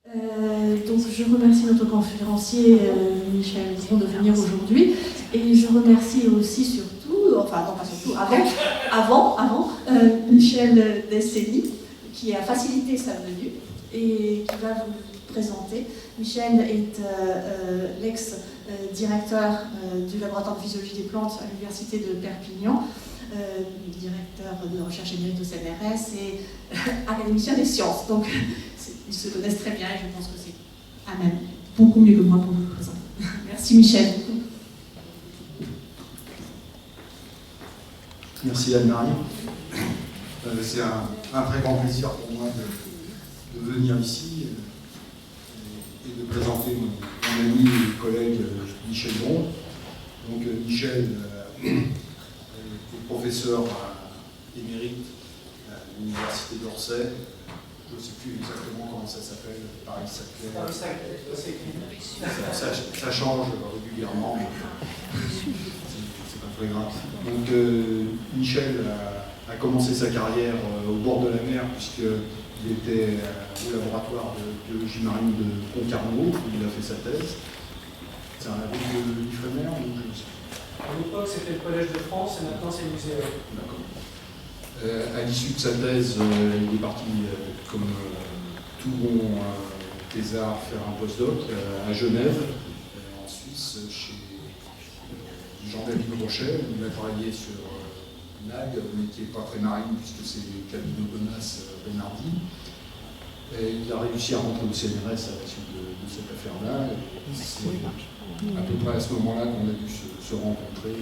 Donc je remercie notre conférencier Michel Dion de venir aujourd'hui, et je remercie aussi surtout, enfin non pas surtout, avant Michel Desseny, qui a facilité sa venue et qui va vous présenter. Michel est l'ex-directeur du laboratoire de physiologie des plantes à l'université de Perpignan, directeur de recherche émérite au CNRS et académicien des sciences. Donc ils se connaissent très bien et je pense que c'est à même beaucoup mieux que moi pour vous présenter. Merci Michel. Merci Anne-Marie. C'est un très grand plaisir pour moi de venir ici et de présenter mon ami et collègue Michel Dion. Donc Michel est professeur émérite à l'université d'Orsay. Je ne sais plus exactement comment ça s'appelle, Paris-Saclay. Ça change régulièrement, mais c'est pas très grave. Donc Michel a commencé sa carrière au bord de la mer, puisqu'il était au laboratoire de biologie marine de Concarneau, où il a fait sa thèse. C'est un label de l'Ifremer, ou je ne sais plus. À l'époque, c'était le Collège de France, et maintenant, c'est le musée. D'accord. À l'issue de sa thèse, il est parti, comme tout bon thésard, faire un postdoc à Genève, en Suisse, chez Jean-David Brochet, où il a travaillé sur l'algue, mais qui n'est pas très marine, puisque c'est Calinodonas renardi. Et il a réussi à rentrer au CNRS à la suite de cette affaire-là. C'est à peu près à ce moment-là qu'on a dû se rencontrer,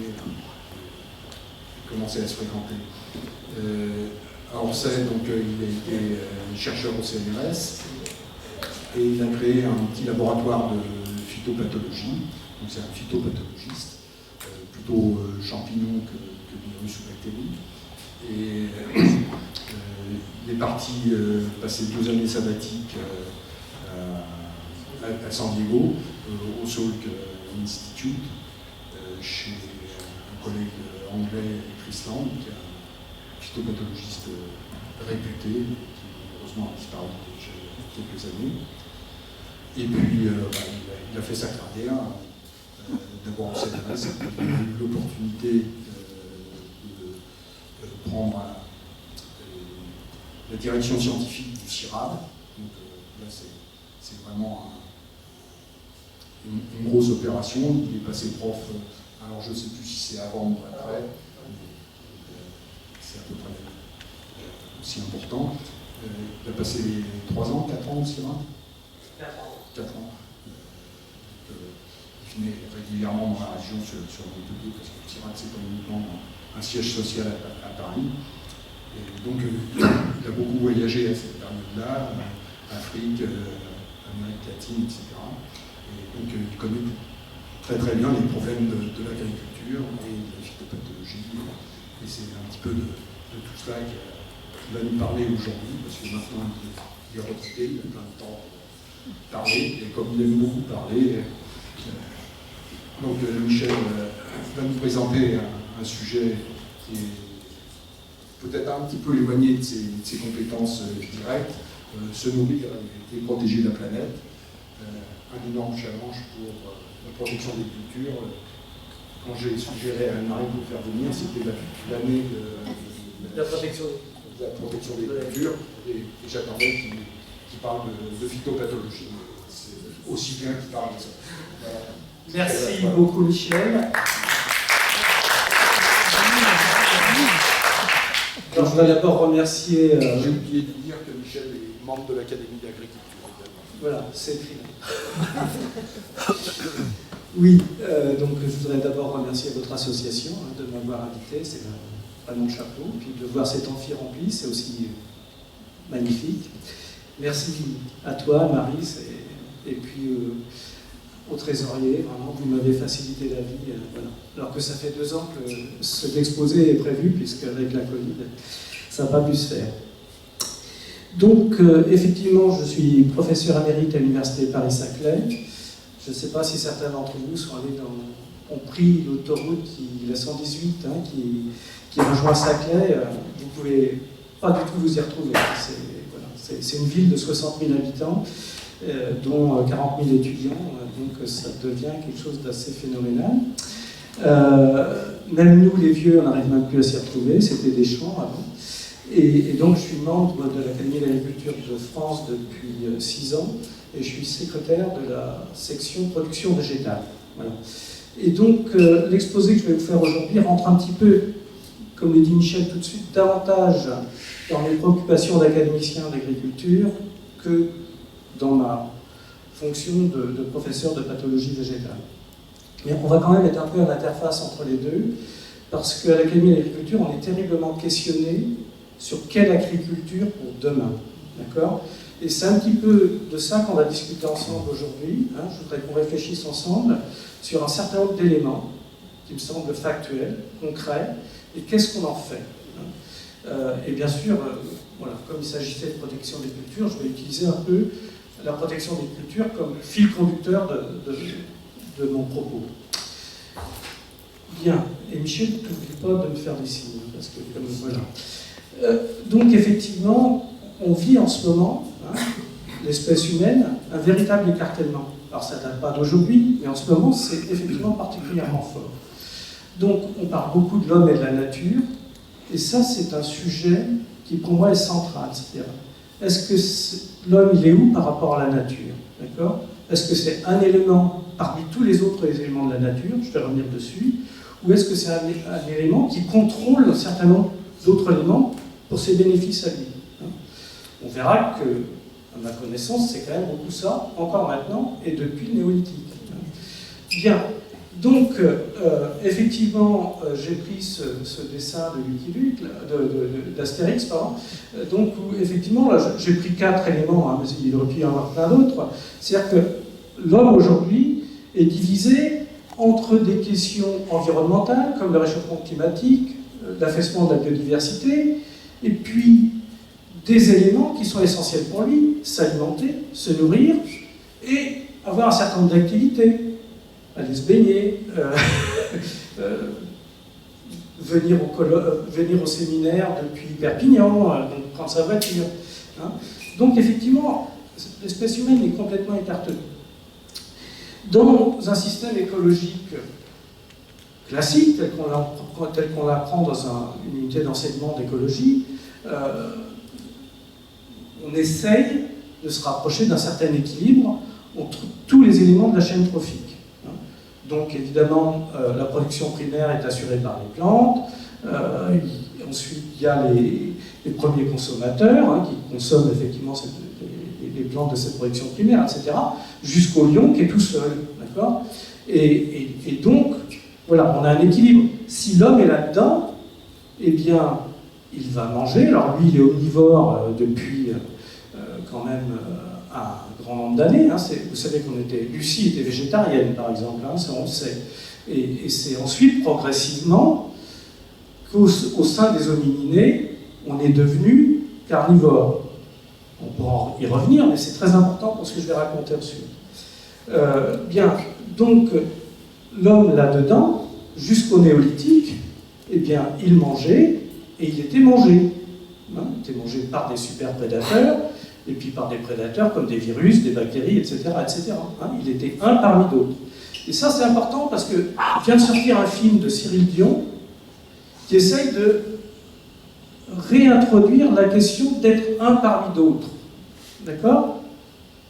commencer à se fréquenter. À Orsay, donc, il a été chercheur au CNRS et il a créé un petit laboratoire de phytopathologie. Donc c'est un phytopathologiste, plutôt champignon que virus ou bactéries. Et il est parti passer 2 années sabbatiques à San Diego, au Salk Institute, chez un collègue anglais, Chris Land, qui est un phytopathologiste réputé, qui malheureusement a disparu depuis quelques années. Et puis il a fait sa carrière, d'abord au CNRS, il a eu l'opportunité de prendre la direction scientifique du CIRAD. Donc là, c'est vraiment une grosse opération. Il est passé prof, alors je ne sais plus si c'est avant ou après, c'est à peu près aussi important. Il a passé 3 ans, 4 ans au CIRAD. 4 ans. Il venait régulièrement dans la région sur Montpellier, parce que le CIRAD, c'est pas uniquement un siège social à Paris. Et donc, il a beaucoup voyagé à cette période-là, Afrique, Amérique latine, etc. Et donc, il connaît très très bien les problèmes de l'agriculture et de la phytopathologie. Et c'est un petit peu de tout cela qu'il va nous parler aujourd'hui, parce que maintenant, il est retraité, il a plein de temps pour parler. Et comme il aime beaucoup parler, donc Michel va nous présenter un sujet qui est peut-être un petit peu éloigné de ses compétences directes, se nourrir et protéger la planète. Un énorme challenge pour la protection des cultures. Quand j'ai suggéré à Anne-Marie de faire venir, c'était l'année de la protection des cultures, et j'attendais qu'il parle de phytopathologie. C'est aussi bien qu'il parle de ça. Voilà. Merci beaucoup Michel. Alors, je voudrais d'abord remercier... J'ai oublié de dire que Michel est membre de l'Académie d'agriculture. Voilà, c'est écrit. Oui, donc je voudrais d'abord remercier votre association de m'avoir invité, c'est vraiment le chapeau. Puis de voir cet amphi rempli, c'est aussi magnifique. Merci à toi, Marie, et puis au trésorier, vraiment, vous m'avez facilité la vie. Voilà. Alors que ça fait 2 ans que cet exposé est prévu, puisqu'avec la Covid, ça n'a pas pu se faire. Donc, effectivement, je suis professeur émérite à l'université Paris-Saclay. Je ne sais pas si certains d'entre vous ont pris l'autoroute, la 118, qui rejoint Saclay. Vous ne pouvez pas du tout vous y retrouver. C'est une ville de 60 000 habitants. dont 40 000 étudiants, donc ça devient quelque chose d'assez phénoménal. Même nous, les vieux, on n'arrive même plus à s'y retrouver, c'était des champs avant. Et donc, je suis membre de l'Académie d'agriculture de France depuis 6 ans, et je suis secrétaire de la section production végétale. Voilà. Et donc, l'exposé que je vais vous faire aujourd'hui rentre un petit peu, comme le dit Michel tout de suite, davantage dans mes préoccupations d'académicien d'agriculture que dans ma fonction de professeur de pathologie végétale. Mais on va quand même être un peu en interface entre les deux, parce qu'à l'Académie d'agriculture, on est terriblement questionné sur quelle agriculture pour demain. D'accord ? Et c'est un petit peu de ça qu'on va discuter ensemble aujourd'hui. Hein. Je voudrais qu'on réfléchisse ensemble sur un certain nombre d'éléments qui me semblent factuels, concrets, et qu'est-ce qu'on en fait. Et bien sûr, voilà, comme il s'agissait de protection des cultures, je vais utiliser un peu la protection des cultures comme fil conducteur de mon propos. Bien, et Michel, n'oublie pas de me faire des signes, parce que comme voilà. Donc effectivement, on vit en ce moment, hein, l'espèce humaine, un véritable écartèlement. Alors ça ne date pas d'aujourd'hui, mais en ce moment, c'est effectivement particulièrement fort. Donc on parle beaucoup de l'homme et de la nature, et ça c'est un sujet qui pour moi est central. C'est-à-dire, est-ce que l'homme il est où par rapport à la nature? D'accord? Est-ce que c'est un élément parmi tous les autres éléments de la nature? Je vais revenir dessus. Ou est-ce que c'est un élément qui contrôle un certain nombre d'autres éléments pour ses bénéfices à lui? On verra que, à ma connaissance, c'est quand même beaucoup ça, encore maintenant, et depuis le néolithique. Bien, donc, effectivement, j'ai pris ce dessin de Lucky Luke, d'Astérix, pardon, donc, où, effectivement, j'ai pris 4 éléments, hein, mais il aurait pu y en avoir plein d'autres. C'est-à-dire que l'homme, aujourd'hui, est divisé entre des questions environnementales, comme le réchauffement climatique, l'affaissement de la biodiversité, et puis des éléments qui sont essentiels pour lui, s'alimenter, se nourrir, et avoir un certain nombre d'activités, aller se baigner, venir au séminaire depuis Perpignan, donc prendre sa voiture. Hein. Donc effectivement, l'espèce humaine est complètement écartelée. Dans un système écologique classique, tel qu'on l'apprend dans une unité d'enseignement d'écologie, on essaye de se rapprocher d'un certain équilibre entre tous les éléments de la chaîne trophique. Donc évidemment, la production primaire est assurée par les plantes, ensuite il y a les premiers consommateurs, hein, qui consomment effectivement les plantes de cette production primaire, etc., jusqu'au lion qui est tout seul, d'accord ? Et donc, voilà, on a un équilibre. Si l'homme est là-dedans, eh bien, il va manger. Alors lui, il est omnivore depuis quand même un grand nombre d'années. Hein. Vous savez Lucie était végétarienne, par exemple, hein, ça on le sait. Et c'est ensuite, progressivement, qu'au sein des homininés, on est devenu carnivore. On pourra y revenir, mais c'est très important pour ce que je vais raconter ensuite. Bien, donc, l'homme là-dedans, jusqu'au néolithique, eh bien, il mangeait et il était mangé. Hein, il était mangé par des super prédateurs, et puis par des prédateurs comme des virus, des bactéries, etc. etc. Hein, il était un parmi d'autres. Et ça, c'est important parce que vient de sortir un film de Cyril Dion qui essaye de réintroduire la question d'être un parmi d'autres. D'accord?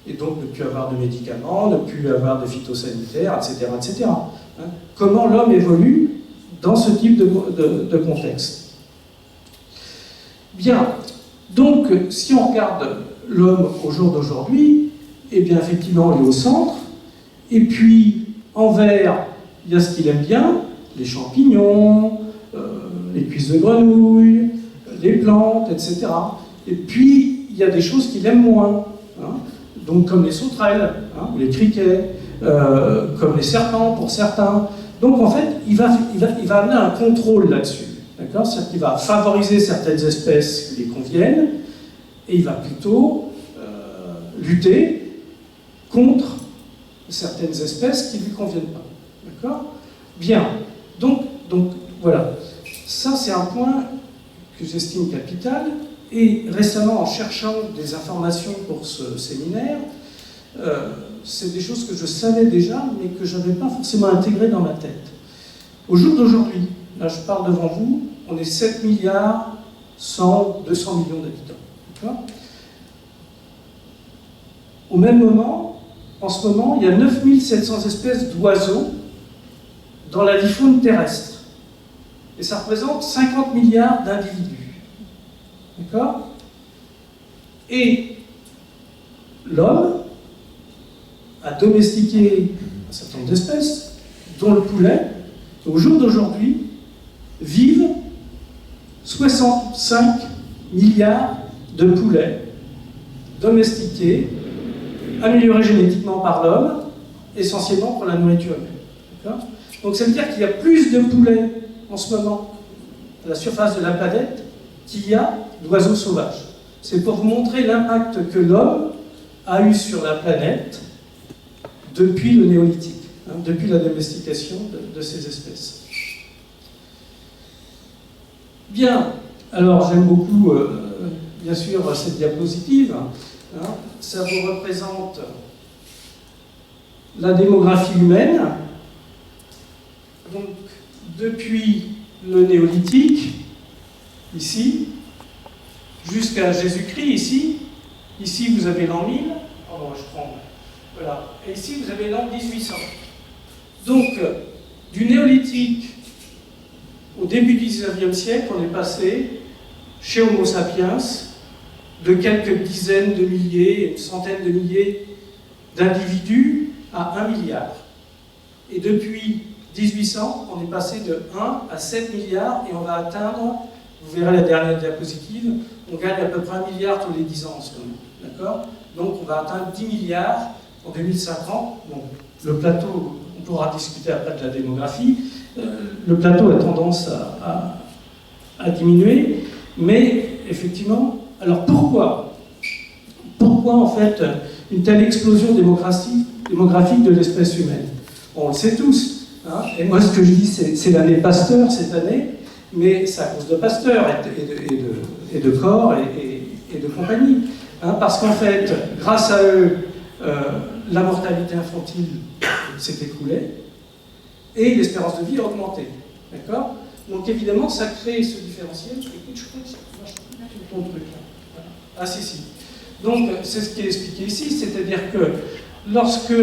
Et donc ne plus avoir de médicaments, ne plus avoir de phytosanitaires, etc. etc. Hein? Comment l'homme évolue dans ce type de contexte? Bien, donc si on regarde l'homme au jour d'aujourd'hui, eh bien effectivement il est au centre, et puis en vert, il y a ce qu'il aime bien, les champignons, les cuisses de grenouille, les plantes, etc. Et puis, il y a des choses qu'il aime moins, hein, donc comme les sauterelles, hein, ou les criquets, comme les serpents pour certains. Donc en fait, il va amener un contrôle là-dessus. C'est-à-dire qu'il va favoriser certaines espèces qui lui conviennent, et il va plutôt lutter contre certaines espèces qui ne lui conviennent pas. D'accord? Bien. Donc voilà. Ça, c'est un point que j'estime capital. Et récemment, en cherchant des informations pour ce séminaire, c'est des choses que je savais déjà, mais que je n'avais pas forcément intégrées dans ma tête. Au jour d'aujourd'hui, là je parle devant vous, on est 7 milliards 200 millions d'habitants. Au même moment, en ce moment, il y a 9700 espèces d'oiseaux dans la vie faune terrestre. Et ça représente 50 milliards d'individus. D'accord? Et l'homme a domestiqué un certain nombre d'espèces, dont le poulet. Au jour d'aujourd'hui, vivent 65 milliards de poulets domestiqués, améliorés génétiquement par l'homme, essentiellement pour la nourriture humaine. Donc ça veut dire qu'il y a plus de poulets en ce moment à la surface de la planète qu'il y a d'oiseaux sauvages. C'est pour vous montrer l'impact que l'homme a eu sur la planète depuis le néolithique, depuis la domestication de ces espèces. Bien, alors j'aime beaucoup, bien sûr, cette diapositive. Ça vous représente la démographie humaine. Donc, depuis le néolithique, ici, jusqu'à Jésus-Christ, ici vous avez l'an 1000, pardon, je prends, voilà, et ici vous avez l'an 1800. Donc, du néolithique au début du 19e siècle, on est passé, chez Homo sapiens, de quelques dizaines de milliers, une centaine de milliers d'individus à 1 milliard. Et depuis 1800, on est passé de 1 à 7 milliards et on va atteindre, vous verrez la dernière diapositive, on gagne à peu près 1 milliard tous les 10 ans en ce moment. D'accord? Donc on va atteindre 10 milliards en 2050. Bon, le plateau, on pourra discuter après de la démographie, le plateau a tendance à diminuer, mais effectivement, alors pourquoi en fait une telle explosion démographique de l'espèce humaine? On le sait tous, hein, et moi ce que je dis c'est l'année Pasteur cette année, mais c'est à cause de Pasteur et de Corps et de compagnie, hein, parce qu'en fait, grâce à eux, la mortalité infantile s'est écoulée et l'espérance de vie a augmenté, d'accord? Donc évidemment, ça crée ce différentiel. Écoute, je crois que c'est ton truc là. Voilà. Ah si. Donc c'est ce qui est expliqué ici, c'est-à-dire que lorsque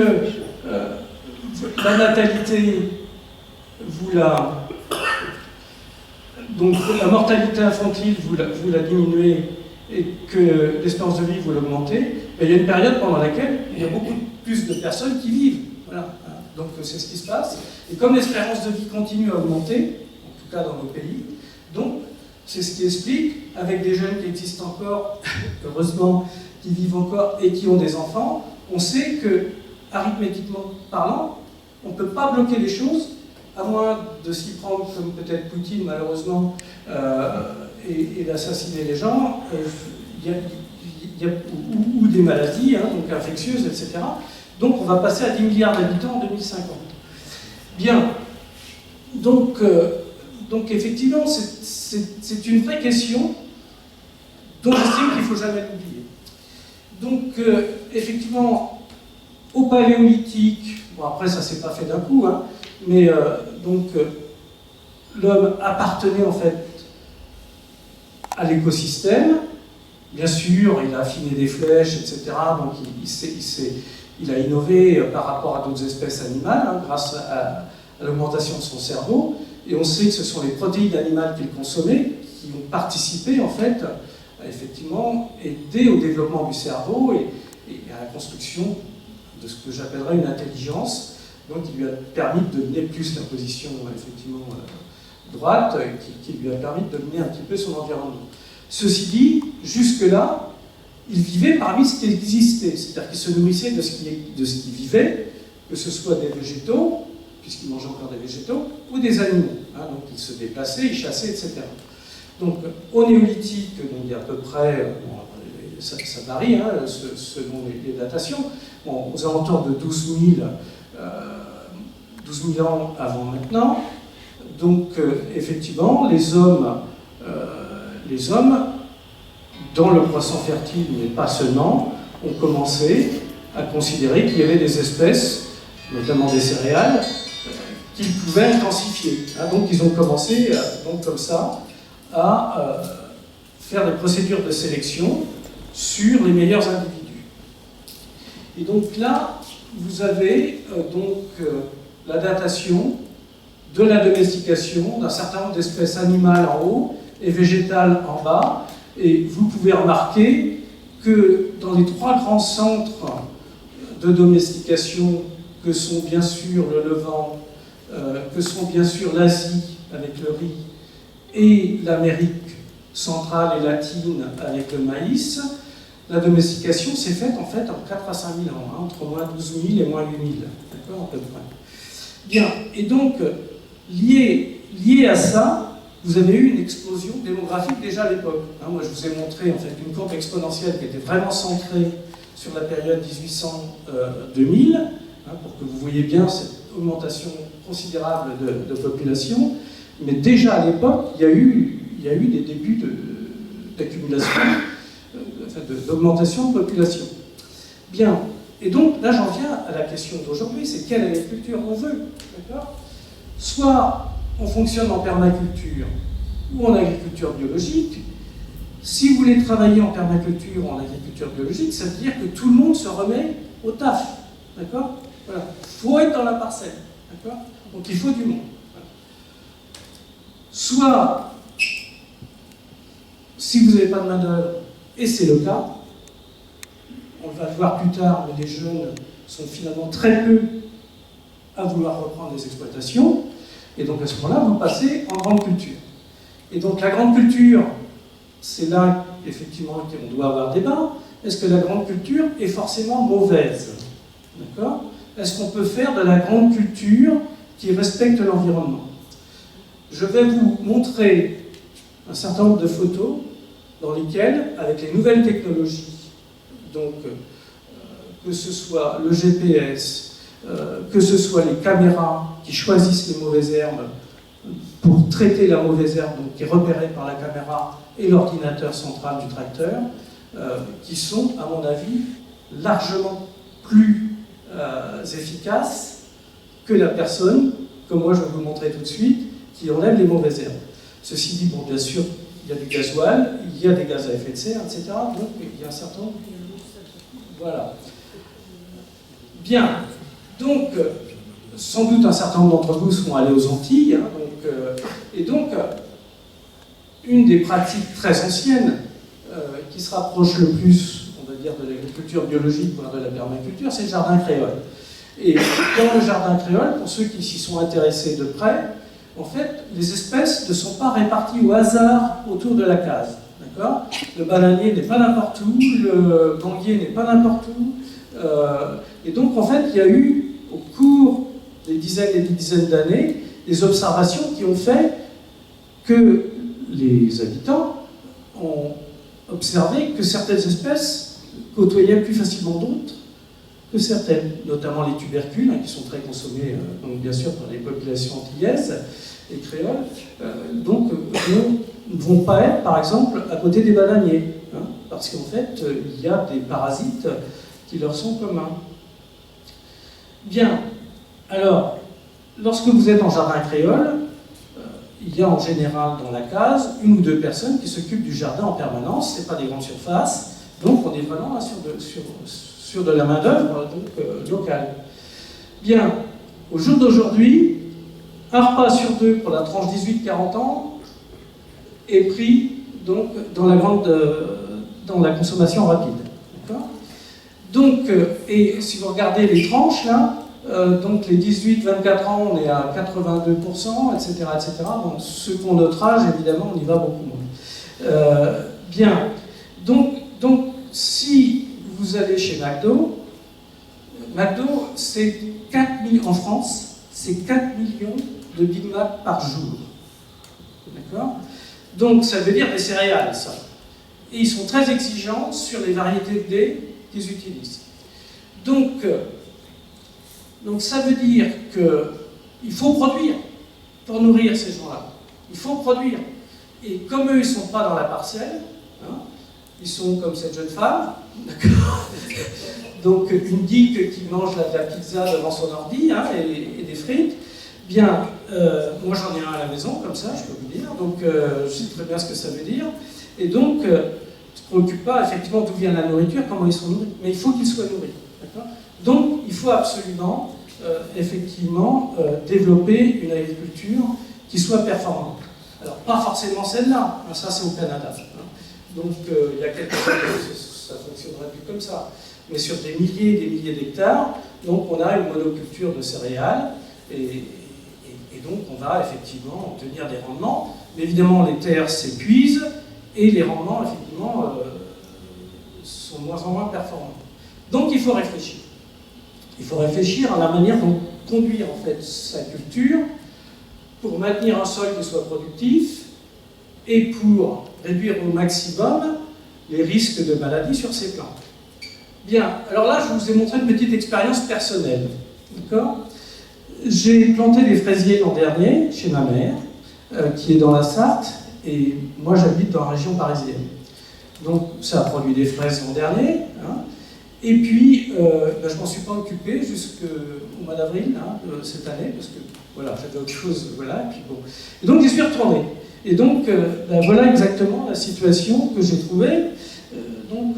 la natalité, donc la mortalité infantile, vous la diminuez et que l'espérance de vie, vous l'augmentez, il y a une période pendant laquelle il y a beaucoup plus de personnes qui vivent. Voilà. Donc c'est ce qui se passe. Et comme l'espérance de vie continue à augmenter, en tout cas dans nos pays, donc c'est ce qui explique, avec des jeunes qui existent encore, heureusement, qui vivent encore et qui ont des enfants, on sait que, arithmétiquement parlant, on ne peut pas bloquer les choses, à moins de s'y prendre comme peut-être Poutine, malheureusement, et d'assassiner les gens, ou des maladies, hein, donc infectieuses, etc. Donc on va passer à 10 milliards d'habitants en 2050. Bien. Donc effectivement, c'est une vraie question dont j'estime qu'il ne faut jamais l'oublier. Donc effectivement, au paléolithique, bon après ça ne s'est pas fait d'un coup, hein, mais l'homme appartenait en fait à l'écosystème. Bien sûr, il a affiné des flèches, etc. Donc il a innové par rapport à d'autres espèces animales, hein, grâce à l'augmentation de son cerveau. Et on sait que ce sont les protéines animales qu'il consommait qui ont participé, en fait, à effectivement aider au développement du cerveau et à la construction de ce que j'appellerais une intelligence, donc qui lui a permis de donner plus la position, effectivement, droite, qui lui a permis de dominer un petit peu son environnement. Ceci dit, jusque-là, il vivait parmi ce qui existait, c'est-à-dire qu'il se nourrissait de ce qui vivait, que ce soit des végétaux, puisqu'il mangeait encore des végétaux, ou des animaux. Hein, donc il se déplaçait, il chassait, etc. Donc au néolithique, donc, il y a à peu près, ça varie hein, selon les datations, bon, aux alentours de 12 000 ans avant maintenant. Donc effectivement, les hommes, dans le croissant fertile, mais pas seulement, ont commencé à considérer qu'il y avait des espèces, notamment des céréales, qu'ils pouvaient intensifier. Donc ils ont commencé, donc comme ça, à faire des procédures de sélection sur les meilleurs individus. Et donc là, vous avez la datation de la domestication d'un certain nombre d'espèces animales en haut et végétales en bas. Et vous pouvez remarquer que dans les 3 grands centres de domestication, que sont bien sûr le Levant, que sont bien sûr l'Asie avec le riz, et l'Amérique centrale et latine avec le maïs, la domestication s'est faite en fait en 4 à 5 000 ans, entre moins 12 000 et moins 8 000, d'accord, à peu près. Bien, et donc, lié à ça, vous avez eu une explosion démographique déjà à l'époque. Moi, je vous ai montré en fait une courbe exponentielle qui était vraiment centrée sur la période 1800-2000, pour que vous voyez bien cette augmentation considérable de population. Mais déjà à l'époque, il y a eu des débuts d'accumulation, d'augmentation de population. Bien, et donc là j'en viens à la question d'aujourd'hui, c'est quelle agriculture on veut, d'accord ? Soit on fonctionne en permaculture ou en agriculture biologique. Si vous voulez travailler en permaculture ou en agriculture biologique, ça veut dire que tout le monde se remet au taf, d'accord ? Voilà, il faut être dans la parcelle, d'accord ? Donc il faut du monde. Voilà. Soit, si vous n'avez pas de main-d'œuvre, et c'est le cas, on va le voir plus tard, mais les jeunes sont finalement très peu à vouloir reprendre les exploitations, et donc à ce moment-là, vous passez en grande culture. Et donc la grande culture, c'est là, effectivement, qu'on doit avoir débat. Est-ce que la grande culture est forcément mauvaise? D'accord? Est-ce qu'on peut faire de la grande culture qui respecte l'environnement? Je vais vous montrer un certain nombre de photos dans lesquelles, avec les nouvelles technologies, donc que ce soit le GPS, que ce soit les caméras qui choisissent les mauvaises herbes pour traiter la mauvaise herbe, donc qui est repérée par la caméra et l'ordinateur central du tracteur, qui sont, à mon avis, largement plus efficaces que la personne, comme moi je vais vous montrer tout de suite, qui enlève les mauvaises herbes. Ceci dit, bon, bien sûr, il y a du gasoil, il y a des gaz à effet de serre, etc. Donc il y a un certain nombre. Voilà. Bien. Donc, sans doute un certain nombre d'entre vous seront allés aux Antilles. Et donc, une des pratiques très anciennes qui se rapproche le plus, on va dire, de l'agriculture biologique, voire de la permaculture, c'est le jardin créole. Et dans le jardin créole, pour ceux qui s'y sont intéressés de près, en fait, les espèces ne sont pas réparties au hasard autour de la case. D'accord ? Le bananier n'est pas n'importe où, le manguier n'est pas n'importe où. Et donc, en fait, il y a eu, au cours des dizaines et des dizaines d'années, des observations qui ont fait que les habitants ont observé que certaines espèces côtoyaient plus facilement d'autres que certaines, notamment les tubercules, qui sont très consommés, donc bien sûr, par les populations antillaises et créoles, donc ne vont pas être, par exemple, à côté des bananiers, parce qu'en fait, il y a des parasites qui leur sont communs. Bien, alors, lorsque vous êtes en jardin créole, il y a en général dans la case une ou deux personnes qui s'occupent du jardin en permanence, ce n'est pas des grandes surfaces, donc on est vraiment là sur de la main-d'œuvre locale. Bien, au jour d'aujourd'hui, un repas sur deux pour la tranche 18-40 ans est pris donc, dans la consommation rapide. Donc, et si vous regardez les tranches là, donc les 18-24 ans, on est à 82%, etc. etc. Bon, ceux qui ont notre âge, évidemment, on y va beaucoup moins. Bien, donc, si vous allez chez McDo, c'est 4 millions, en France, c'est 4 millions de Big Mac par jour. D'accord ? Donc, ça veut dire des céréales, ça. Et ils sont très exigeants sur les variétés de blé qu'ils utilisent. Donc ça veut dire qu'il faut produire pour nourrir ces gens-là. Il faut produire. Et comme eux, ils ne sont pas dans la parcelle, ils sont comme cette jeune femme, d'accord ? donc une geek qui mange de la pizza devant son ordi hein, et des frites. Bien, moi j'en ai un à la maison, comme ça, je peux vous dire, donc je sais très bien ce que ça veut dire. Et donc, je ne se préoccupe pas effectivement d'où vient la nourriture, comment ils sont nourris, mais il faut qu'ils soient nourris. Donc, il faut absolument, effectivement, développer une agriculture qui soit performante. Alors, pas forcément celle-là, hein, ça c'est au Canada. Hein. Donc, il y a quelques années, ça ne fonctionnerait plus comme ça. Mais sur des milliers d'hectares, donc on a une monoculture de céréales, et donc on va effectivement obtenir des rendements. Mais évidemment, les terres s'épuisent, et les rendements, effectivement, sont de moins en moins performants. Donc, il faut réfléchir. Il faut réfléchir à la manière dont conduire, en fait, sa culture pour maintenir un sol qui soit productif et pour réduire au maximum les risques de maladies sur ces plantes. Bien, alors là, je vous ai montré une petite expérience personnelle. D'accord ? J'ai planté des fraisiers l'an dernier, chez ma mère, qui est dans la Sarthe, et moi j'habite dans la région parisienne. Donc ça a produit des fraises l'an dernier, hein, et puis je ne m'en suis pas occupé jusqu'au mois d'avril hein, cette année, parce que voilà, j'avais autre chose, voilà, et puis bon. Et donc j'y suis retourné. Et donc voilà exactement la situation que j'ai trouvée. Donc,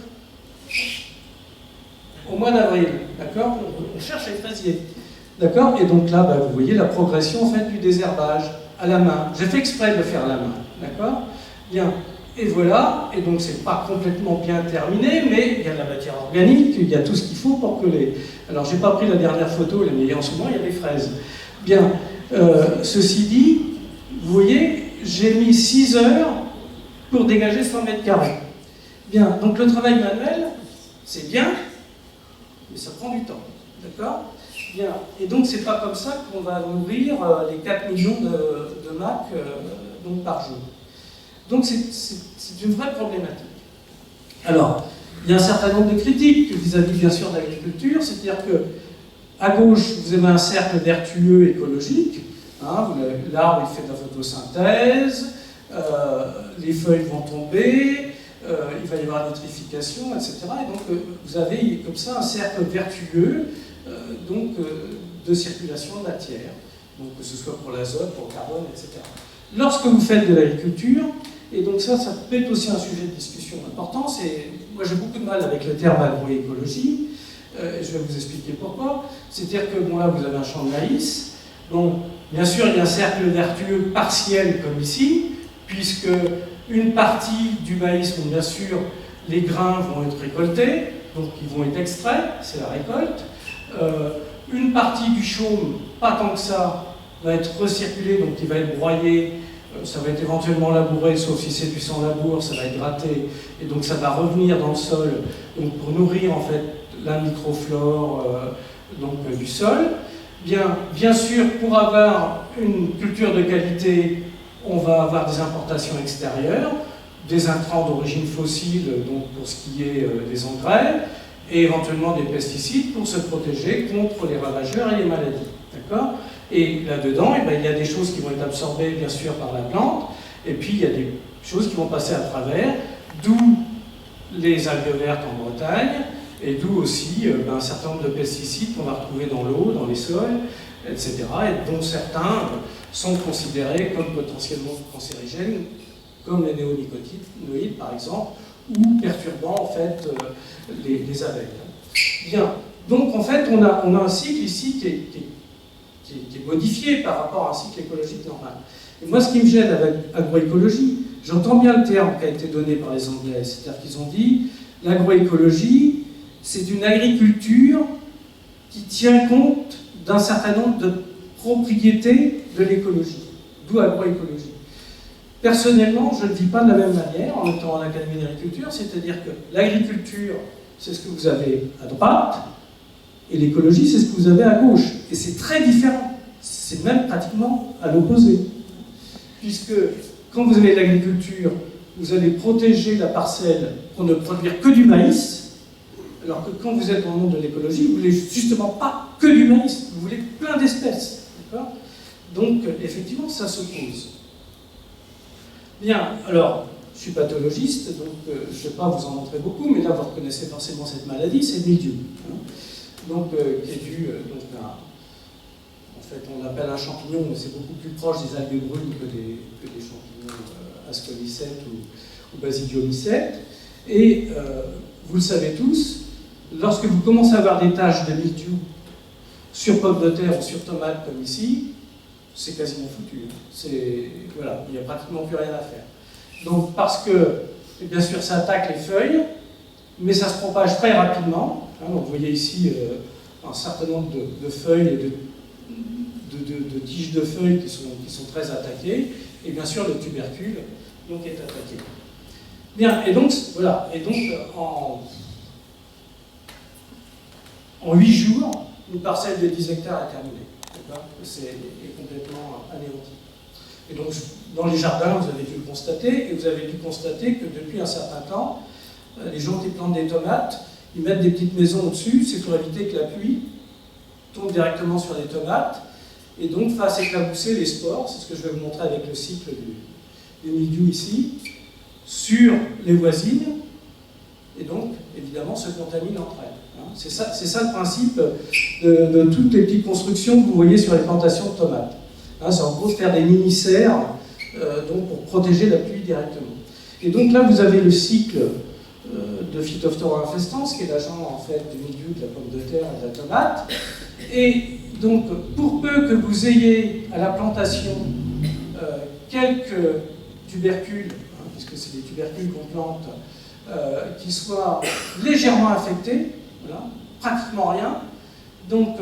au mois d'avril, d'accord, on cherche les fraisiers. D'accord. Et donc là, vous voyez la progression en fait, du désherbage à la main. J'ai fait exprès de le faire à la main. D'accord. Bien. Et voilà. Et donc, c'est pas complètement bien terminé, mais il y a de la matière organique, il y a tout ce qu'il faut pour que les... Alors, j'ai pas pris la dernière photo, mais en ce moment, il y a des fraises. Bien. Ceci dit, vous voyez, j'ai mis 6 heures pour dégager 100 mètres carrés. Bien. Donc, le travail manuel, c'est bien, mais ça prend du temps. D'accord. Bien. Et donc, c'est pas comme ça qu'on va nourrir les 4 millions de macs donc par jour. Donc, c'est une vraie problématique. Alors, il y a un certain nombre de critiques vis-à-vis, bien sûr, de l'agriculture, c'est-à-dire que, à gauche, vous avez un cercle vertueux écologique, hein, l'arbre, il fait de la photosynthèse, les feuilles vont tomber, il va y avoir une nitrification, etc. Et donc, vous avez comme ça un cercle vertueux, de circulation de matière, donc que ce soit pour l'azote, pour le carbone, etc. Lorsque vous faites de l'agriculture, et donc ça peut être aussi un sujet de discussion important, moi j'ai beaucoup de mal avec le terme agroécologie, je vais vous expliquer pourquoi. C'est-à-dire que, bon là vous avez un champ de maïs, donc bien sûr il y a un cercle vertueux partiel comme ici, puisque une partie du maïs, donc bien sûr les grains vont être récoltés, donc ils vont être extraits, c'est la récolte. Une partie du chaume, pas tant que ça, va être recirculée, donc il va être broyé, ça va être éventuellement labouré, sauf si c'est du sans labour, ça va être gratté, et donc ça va revenir dans le sol, donc pour nourrir en fait la microflore du sol. Bien sûr, pour avoir une culture de qualité, on va avoir des importations extérieures, des intrants d'origine fossile, donc pour ce qui est des engrais, et éventuellement des pesticides pour se protéger contre les ravageurs et les maladies. D'accord ? Et là-dedans, il y a des choses qui vont être absorbées, bien sûr, par la plante, et puis il y a des choses qui vont passer à travers, d'où les algues vertes en Bretagne, et d'où aussi un certain nombre de pesticides qu'on va retrouver dans l'eau, dans les sols, etc., et dont certains sont considérés comme potentiellement cancérigènes, comme les néonicotinoïdes, par exemple, ou perturbant en fait les abeilles. Bien, donc en fait on a un cycle ici qui est modifié par rapport à un cycle écologique normal. Et moi ce qui me gêne avec agroécologie, j'entends bien le terme qui a été donné par les Anglais, c'est-à-dire qu'ils ont dit l'agroécologie c'est une agriculture qui tient compte d'un certain nombre de propriétés de l'écologie, d'où agroécologie. Personnellement, je ne vis pas de la même manière en étant en Académie d'agriculture, c'est-à-dire que l'agriculture, c'est ce que vous avez à droite, et l'écologie, c'est ce que vous avez à gauche. Et c'est très différent. C'est même pratiquement à l'opposé. Puisque quand vous avez de l'agriculture, vous allez protéger la parcelle pour ne produire que du maïs, alors que quand vous êtes dans le monde de l'écologie, vous ne voulez justement pas que du maïs, vous voulez plein d'espèces. Donc, effectivement, ça s'oppose. Bien, alors, je suis pathologiste, donc je ne vais pas vous en montrer beaucoup, mais là vous reconnaissez forcément cette maladie, c'est le mildiou. Hein. Donc, qui est dû en fait, on l'appelle un champignon, mais c'est beaucoup plus proche des algues brunes que des champignons ascolycètes ou basidiomycètes. Et vous le savez tous, lorsque vous commencez à avoir des taches de mildiou sur pommes de terre ou sur tomates comme ici, c'est quasiment foutu. Voilà, il n'y a pratiquement plus rien à faire. Donc, parce que, bien sûr, ça attaque les feuilles, mais ça se propage très rapidement. Hein, donc vous voyez ici un certain nombre de feuilles et de tiges de feuilles qui sont très attaquées. Et bien sûr, le tubercule donc, est attaqué. Bien, et donc, voilà. Et donc, en 8 jours, une parcelle de 10 hectares est terminée. C'est complètement anéanti. Et donc, dans les jardins, vous avez dû le constater, et vous avez dû constater que depuis un certain temps, les gens qui plantent des tomates, ils mettent des petites maisons au-dessus, c'est pour éviter que la pluie tombe directement sur les tomates, et donc fasse éclabousser les spores, c'est ce que je vais vous montrer avec le cycle du mildiou ici, sur les voisines, et donc, évidemment, se contaminent entre elles. C'est ça le principe de toutes les petites constructions que vous voyez sur les plantations de tomates. C'est en gros faire des mini-serres donc pour protéger la pluie directement. Et donc là, vous avez le cycle de Phytophthora infestans, qui est l'agent en fait du mildiou, de la pomme de terre et de la tomate. Et donc, pour peu que vous ayez à la plantation quelques tubercules, puisque c'est des tubercules qu'on plante, qui soient légèrement infectés, voilà, pratiquement rien. Donc,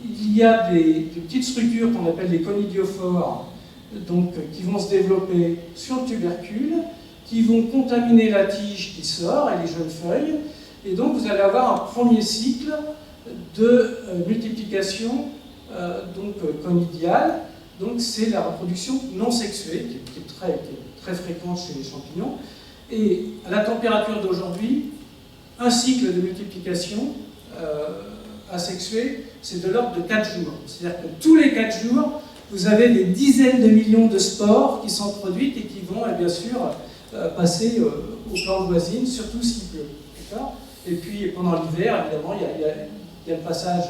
il y a des petites structures qu'on appelle des conidiophores, donc, qui vont se développer sur le tubercule, qui vont contaminer la tige qui sort et les jeunes feuilles. Et donc, vous allez avoir un premier cycle de multiplication conidiale. Donc, c'est la reproduction non sexuée, qui est très fréquente chez les champignons. Et à la température d'aujourd'hui, un cycle de multiplication asexuée, c'est de l'ordre de 4 jours. C'est-à-dire que tous les 4 jours, vous avez des dizaines de millions de spores qui sont produites et qui vont, bien sûr, passer aux plantes voisines, surtout s'il pleut. Et puis, pendant l'hiver, évidemment, il y a le passage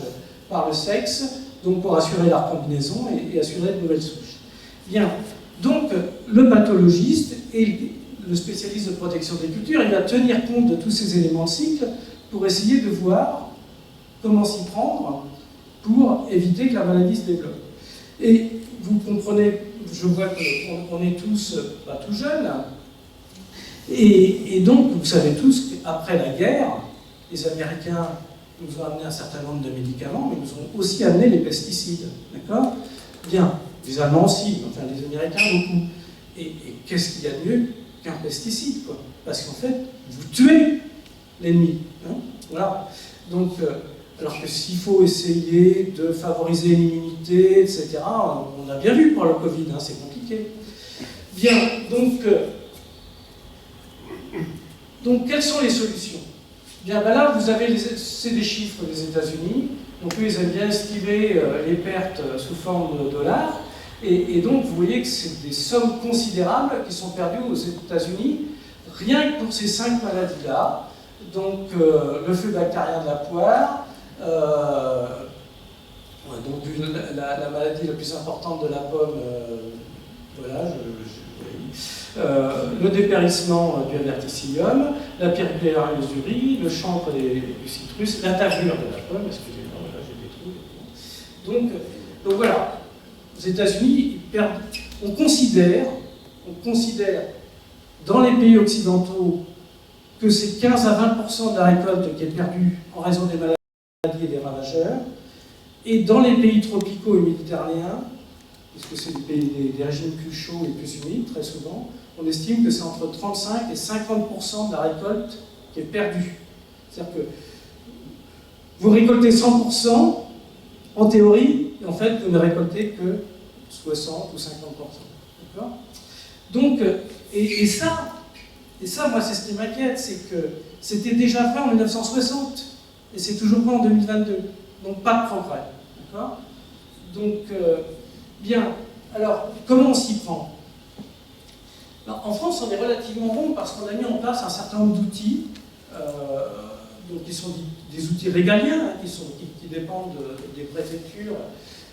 par le sexe, donc pour assurer la recombinaison et assurer de nouvelles souches. Bien, donc, le pathologiste et le spécialiste de protection des cultures, il va tenir compte de tous ces éléments de cycle pour essayer de voir comment s'y prendre pour éviter que la maladie se développe. Et vous comprenez, je vois qu'on est tous pas tout jeunes, et donc vous savez tous qu'après la guerre, les Américains nous ont amené un certain nombre de médicaments, mais nous ont aussi amené les pesticides, d'accord? Bien, les Allemands aussi, enfin les Américains beaucoup. Et qu'est-ce qu'il y a de mieux qu'un pesticide, quoi? Parce qu'en fait, vous tuez l'ennemi. Hein, voilà. Donc, alors que s'il faut essayer de favoriser l'immunité, etc., on a bien vu pour le Covid, hein, c'est compliqué. Bien, donc quelles sont les solutions? Bien, ben là, vous avez, c'est des chiffres des États-Unis, donc eux, ils aiment bien estimer les pertes sous forme de dollars, et donc vous voyez que c'est des sommes considérables qui sont perdues aux États-Unis, rien que pour ces 5 maladies-là, donc le flux bactérien de la poire, donc la maladie la plus importante de la pomme, voilà, le dépérissement du verticillium, la pyrrhus du riz, le chancre du citrus, la tavure de la pomme, excusez-moi, voilà, j'ai des trous. Donc voilà, aux États-Unis, on considère dans les pays occidentaux que c'est 15 à 20% de la récolte qui est perdue en raison des maladies et des ravageurs, et dans les pays tropicaux et méditerranéens, puisque c'est des régimes plus chauds et plus humides, très souvent, on estime que c'est entre 35 et 50% de la récolte qui est perdue. C'est-à-dire que vous récoltez 100% en théorie, et en fait, vous ne récoltez que 60 ou 50%. D'accord? Donc, et ça, moi, c'est ce qui m'inquiète, c'est que c'était déjà fait en 1960, et c'est toujours pas en 2022. Donc, pas de progrès. D'accord? Donc, bien. Alors, comment on s'y prend? En France, on est relativement bon parce qu'on a mis en place un certain nombre d'outils, donc qui sont des outils régaliens, hein, qui dépendent des préfectures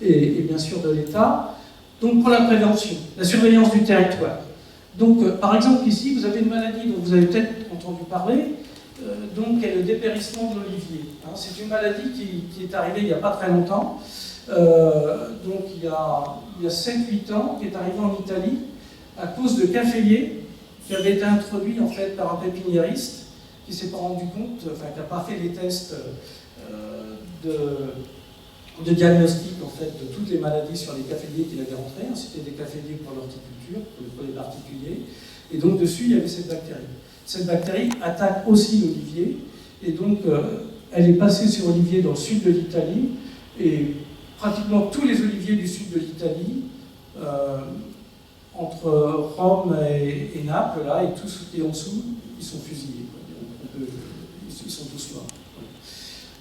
et bien sûr de l'État. Donc pour la prévention, la surveillance du territoire. Donc par exemple ici, vous avez une maladie dont vous avez peut-être entendu parler, donc qui est le dépérissement de l'olivier. Hein, c'est une maladie qui est arrivée il n'y a pas très longtemps, donc il y a 7-8 ans, qui est arrivée en Italie à cause de caféiers qui avaient été introduits en fait par un pépiniériste qui ne s'est pas rendu compte, enfin qui n'a pas fait les tests de diagnostic en fait de toutes les maladies sur les caféiers qu'il avait rentrés. C'était des caféiers pour l'horticulture, pour les particuliers, et donc dessus il y avait cette bactérie. Cette bactérie attaque aussi l'olivier, et donc elle est passée sur olivier dans le sud de l'Italie, et pratiquement tous les oliviers du sud de l'Italie, entre Rome et Naples, là, et tout ce qui est en dessous, ils sont fusillés. Ils sont tous morts.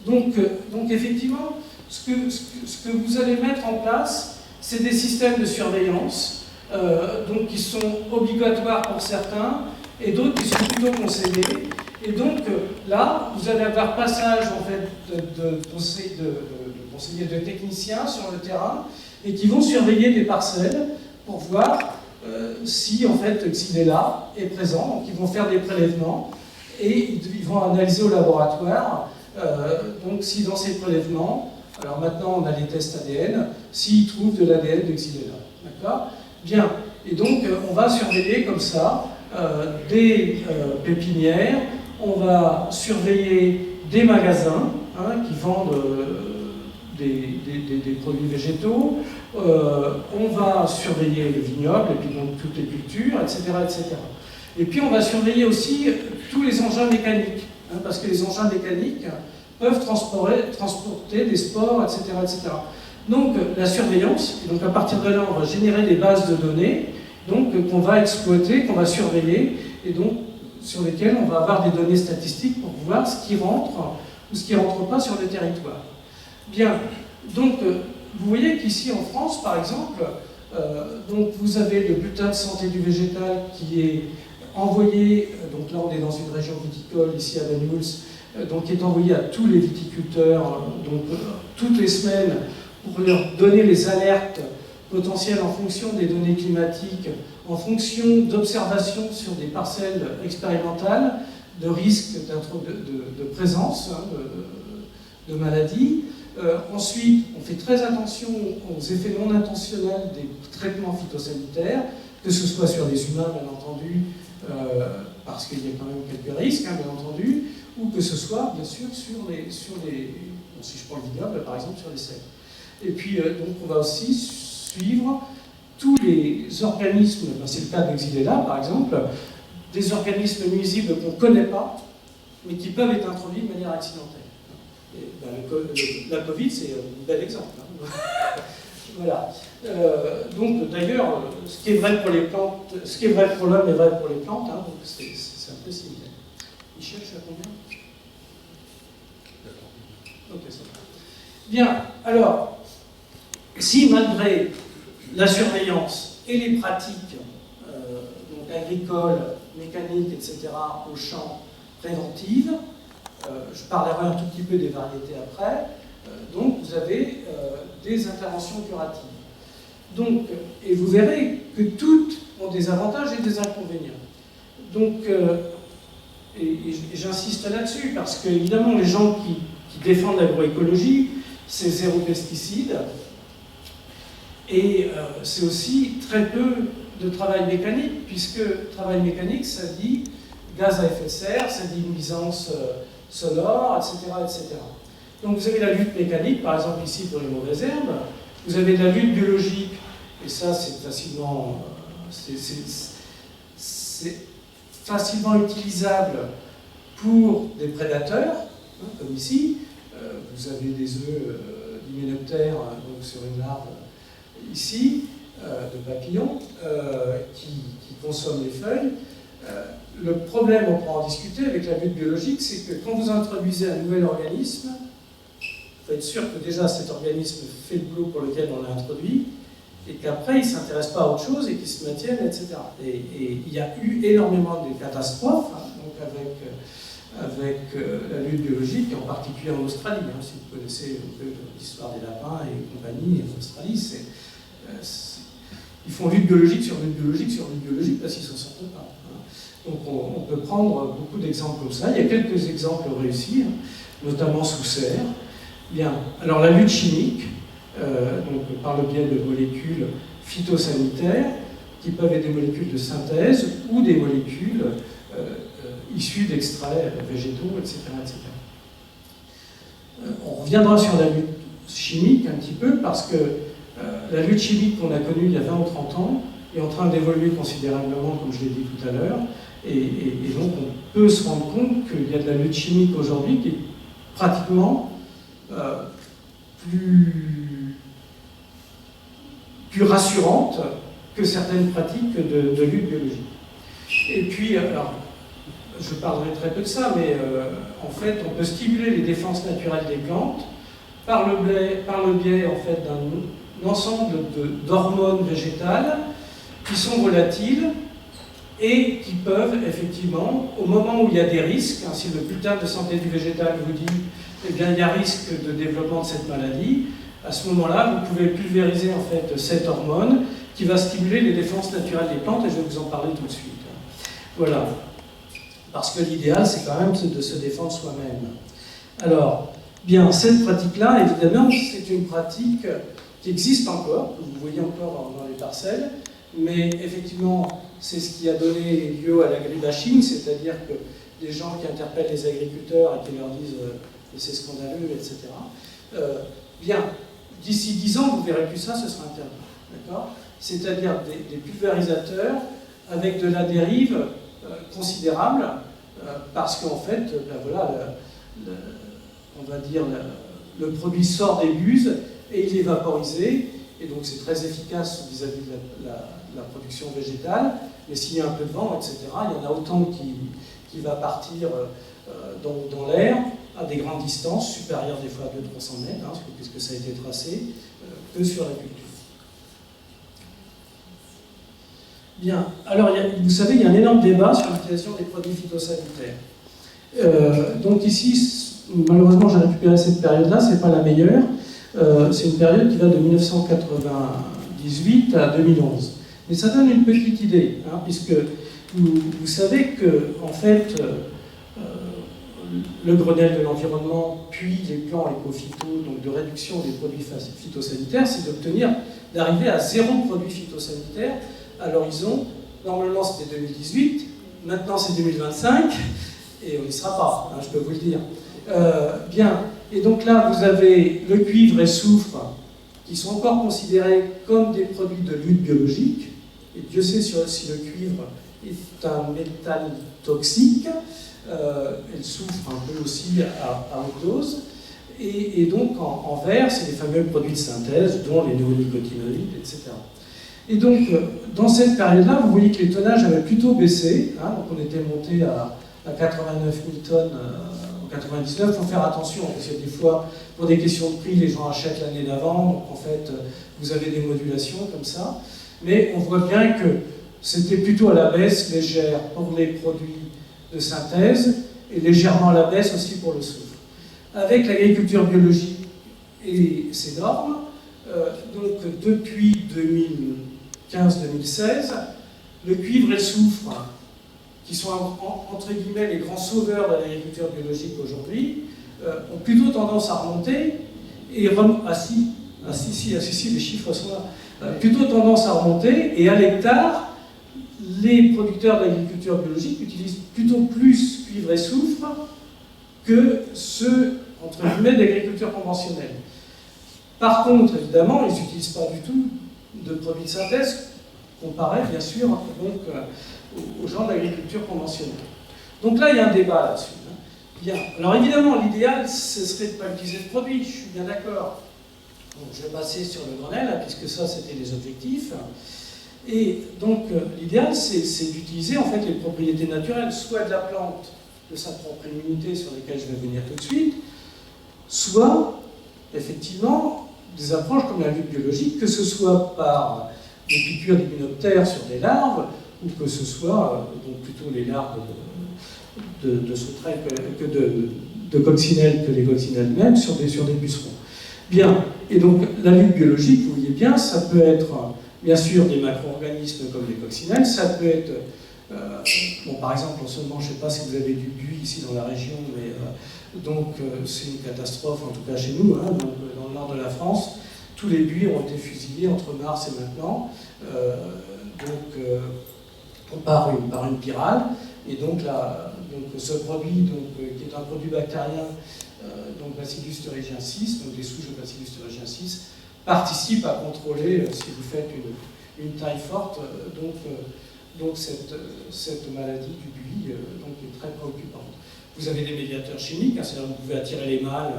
Donc effectivement, ce que vous allez mettre en place, c'est des systèmes de surveillance, donc qui sont obligatoires pour certains, et d'autres qui sont plutôt conseillés. Et donc là, vous allez avoir passage en fait de conseillers, de techniciens sur le terrain, et qui vont surveiller des parcelles pour voir si en fait Xylella est présent. Donc ils vont faire des prélèvements et ils vont analyser au laboratoire. Donc si dans ces prélèvements, alors maintenant on a les tests ADN, s'ils trouvent de l'ADN de Xylella. D'accord ? Bien. Et donc on va surveiller comme ça des pépinières, on va surveiller des magasins hein, qui vendent des produits végétaux, on va surveiller le vignoble et puis donc toutes les cultures, etc., etc. Et puis on va surveiller aussi tous les engins mécaniques, hein, parce que les engins mécaniques peuvent transporter des spores, etc., etc. Donc la surveillance, et donc à partir de là on va générer des bases de données, donc qu'on va exploiter, qu'on va surveiller, et donc sur lesquelles on va avoir des données statistiques pour voir ce qui rentre ou ce qui ne rentre pas sur le territoire. Bien, donc vous voyez qu'ici en France, par exemple, donc vous avez le bulletin de santé du végétal qui est envoyé, donc là on est dans une région viticole, ici à Banyuls, donc qui est envoyé à tous les viticulteurs, donc toutes les semaines, pour leur donner les alertes potentielles en fonction des données climatiques, en fonction d'observations sur des parcelles expérimentales, de risques de présence hein, de maladies. Ensuite, on fait très attention aux effets non intentionnels des traitements phytosanitaires, que ce soit sur les humains, bien entendu, parce qu'il y a quand même quelques risques, hein, bien entendu, ou que ce soit, bien sûr, sur les bon, si je prends le vignoble, par exemple, sur les cèpes. Et puis, donc, on va aussi suivre tous les organismes, ben, c'est le cas de Xylella, par exemple, des organismes nuisibles qu'on ne connaît pas, mais qui peuvent être introduits de manière accidentelle. Et, ben, la Covid, c'est un bel exemple. Hein. Voilà. Donc, d'ailleurs, ce qui est vrai pour les plantes, ce qui est vrai pour l'homme est vrai pour les plantes, hein, donc c'est un peu similaire. Michel, je suis à combien? Ok, ça va. Bien, alors, si malgré la surveillance et les pratiques donc agricoles, mécaniques, etc., au champ préventives, je parlerai un tout petit peu des variétés après, donc vous avez des interventions curatives. Donc, et vous verrez que toutes ont des avantages et des inconvénients. Donc, et j'insiste là-dessus, parce qu'évidemment, les gens qui défendent l'agroécologie, c'est zéro pesticide, et c'est aussi très peu de travail mécanique, puisque travail mécanique, ça dit gaz à effet de serre, ça dit nuisance sonore, etc., etc. Donc vous avez la lutte mécanique, par exemple ici pour les mauvaises herbes, vous avez la lutte biologique, et ça c'est facilement, facilement utilisable pour des prédateurs, hein, comme ici. Vous avez des œufs d'hyménoptères donc sur une larve ici, de papillons, qui consomment les feuilles. Le problème, on pourra en discuter avec la lutte biologique, c'est que quand vous introduisez un nouvel organisme, il faut être sûr que déjà cet organisme fait le boulot pour lequel on l'a introduit, et qu'après ils ne s'intéressent pas à autre chose et qu'ils se maintiennent, etc. Et il y a eu énormément de catastrophes, hein, donc avec la lutte biologique, en particulier en Australie. Hein, si vous connaissez un peu l'histoire des lapins et compagnie en Australie, ils font lutte biologique sur lutte biologique sur lutte biologique parce qu'ils ne s'en sortent pas. Hein. Donc on peut prendre beaucoup d'exemples comme ça. Il y a quelques exemples réussis, hein, notamment sous serre. Bien, alors la lutte chimique, donc par le biais de molécules phytosanitaires, qui peuvent être des molécules de synthèse ou des molécules issues d'extraits végétaux, etc., etc. On reviendra sur la lutte chimique un petit peu, parce que la lutte chimique qu'on a connue il y a 20 ou 30 ans est en train d'évoluer considérablement, comme je l'ai dit tout à l'heure, et donc on peut se rendre compte qu'il y a de la lutte chimique aujourd'hui qui est pratiquement plus rassurante que certaines pratiques de lutte biologique. Et puis, alors, je parlerai très peu de ça, mais en fait, on peut stimuler les défenses naturelles des plantes par le biais en fait, d'un ensemble d'hormones végétales qui sont volatiles et qui peuvent effectivement, au moment où il y a des risques, hein, si le bulletin de santé du végétal vous dit eh bien, il y a risque de développement de cette maladie, à ce moment-là, vous pouvez pulvériser en fait cette hormone qui va stimuler les défenses naturelles des plantes, et je vais vous en parler tout de suite. Voilà. Parce que l'idéal, c'est quand même de se défendre soi-même. Alors, bien, cette pratique-là, évidemment, c'est une pratique qui existe encore, que vous voyez encore dans les parcelles, mais effectivement, c'est ce qui a donné lieu à l'agribashing, c'est-à-dire que des gens qui interpellent les agriculteurs et qui leur disent c'est scandaleux, etc. Bien, d'ici 10 ans, vous verrez plus ça, ce sera interdit. D'accord ? C'est-à-dire des pulvérisateurs avec de la dérive considérable, parce qu'en fait, ben voilà, on va dire, le produit sort des buses et il est vaporisé, et donc c'est très efficace vis-à-vis de la production végétale, mais s'il y a un peu de vent, etc., il y en a autant qui va partir dans l'air à des grandes distances, supérieures des fois à 200-300 mètres, hein, puisque ça a été tracé, que sur la culture. Bien, alors vous savez, il y a un énorme débat sur l'utilisation des produits phytosanitaires. Donc ici, malheureusement, j'ai récupéré cette période-là, c'est pas la meilleure. C'est une période qui va de 1998 à 2011. Mais ça donne une petite idée, hein, puisque vous savez que, en fait, le Grenelle de l'environnement, puis les plans éco-phyto, donc de réduction des produits phytosanitaires, c'est d'arriver à 0 produit phytosanitaire à l'horizon. Normalement, c'était 2018, maintenant c'est 2025, et on n'y sera pas, hein, je peux vous le dire. Bien, et donc là, vous avez le cuivre et soufre, qui sont encore considérés comme des produits de lutte biologique, et Dieu sait si le cuivre est un métal toxique, et le soufre un peu aussi à haute dose, et donc en vert, c'est les fameux produits de synthèse, dont les néonicotinoïdes, etc. Et donc, dans cette période-là, vous voyez que les tonnages avaient plutôt baissé, hein, donc on était monté à 89 000 tonnes en 99. Il faut faire attention, parce que des fois, pour des questions de prix, les gens achètent l'année d'avant, donc en fait, vous avez des modulations comme ça. Mais on voit bien que c'était plutôt à la baisse légère pour les produits de synthèse, et légèrement à la baisse aussi pour le soufre. Avec l'agriculture biologique et ses normes, donc depuis 2015-2016, le cuivre et le soufre, qui sont entre guillemets les grands sauveurs de l'agriculture biologique aujourd'hui, ont plutôt tendance à remonter, et les chiffres sont là, plutôt tendance à remonter, et à l'hectare, les producteurs d'agriculture biologique utilisent plutôt plus cuivre et soufre que ceux, entre guillemets, d'agriculture conventionnelle. Par contre, évidemment, ils n'utilisent pas du tout de produits de synthèse, comparé, bien sûr, donc, aux gens de l'agriculture conventionnelle. Donc là, il y a un débat là-dessus. Hein. Bien. Alors évidemment, l'idéal, ce serait de ne pas utiliser de produits, je suis bien d'accord. Donc je vais passer sur le Grenelle, hein, puisque ça, c'était les objectifs. Et donc, l'idéal, c'est d'utiliser en fait les propriétés naturelles, soit de la plante, de sa propre immunité, sur lesquelles je vais venir tout de suite, soit, effectivement, des approches comme la lutte biologique, que ce soit par des piqûres d'hyménoptères sur des larves, ou que ce soit donc plutôt les larves de sauterelles que de coccinelles, que les coccinelles même sur des pucerons. Bien, et donc la lutte biologique, vous voyez bien, ça peut être bien sûr des macro-organismes comme les coccinelles, ça peut être, bon, par exemple en ce moment, je ne sais pas si vous avez du buis ici dans la région, mais donc c'est une catastrophe, en tout cas chez nous, hein, donc, dans le nord de la France, tous les buis ont été fusillés entre mars et maintenant, par une pyrale, et donc, ce produit qui est un produit bactérien, donc Bacillus thuringiensis, donc des souches de Bacillus thuringiensis, participe à contrôler, si vous faites une taille forte, donc cette maladie du buis est très préoccupante. Vous avez des médiateurs chimiques, hein, c'est-à-dire que vous pouvez attirer les mâles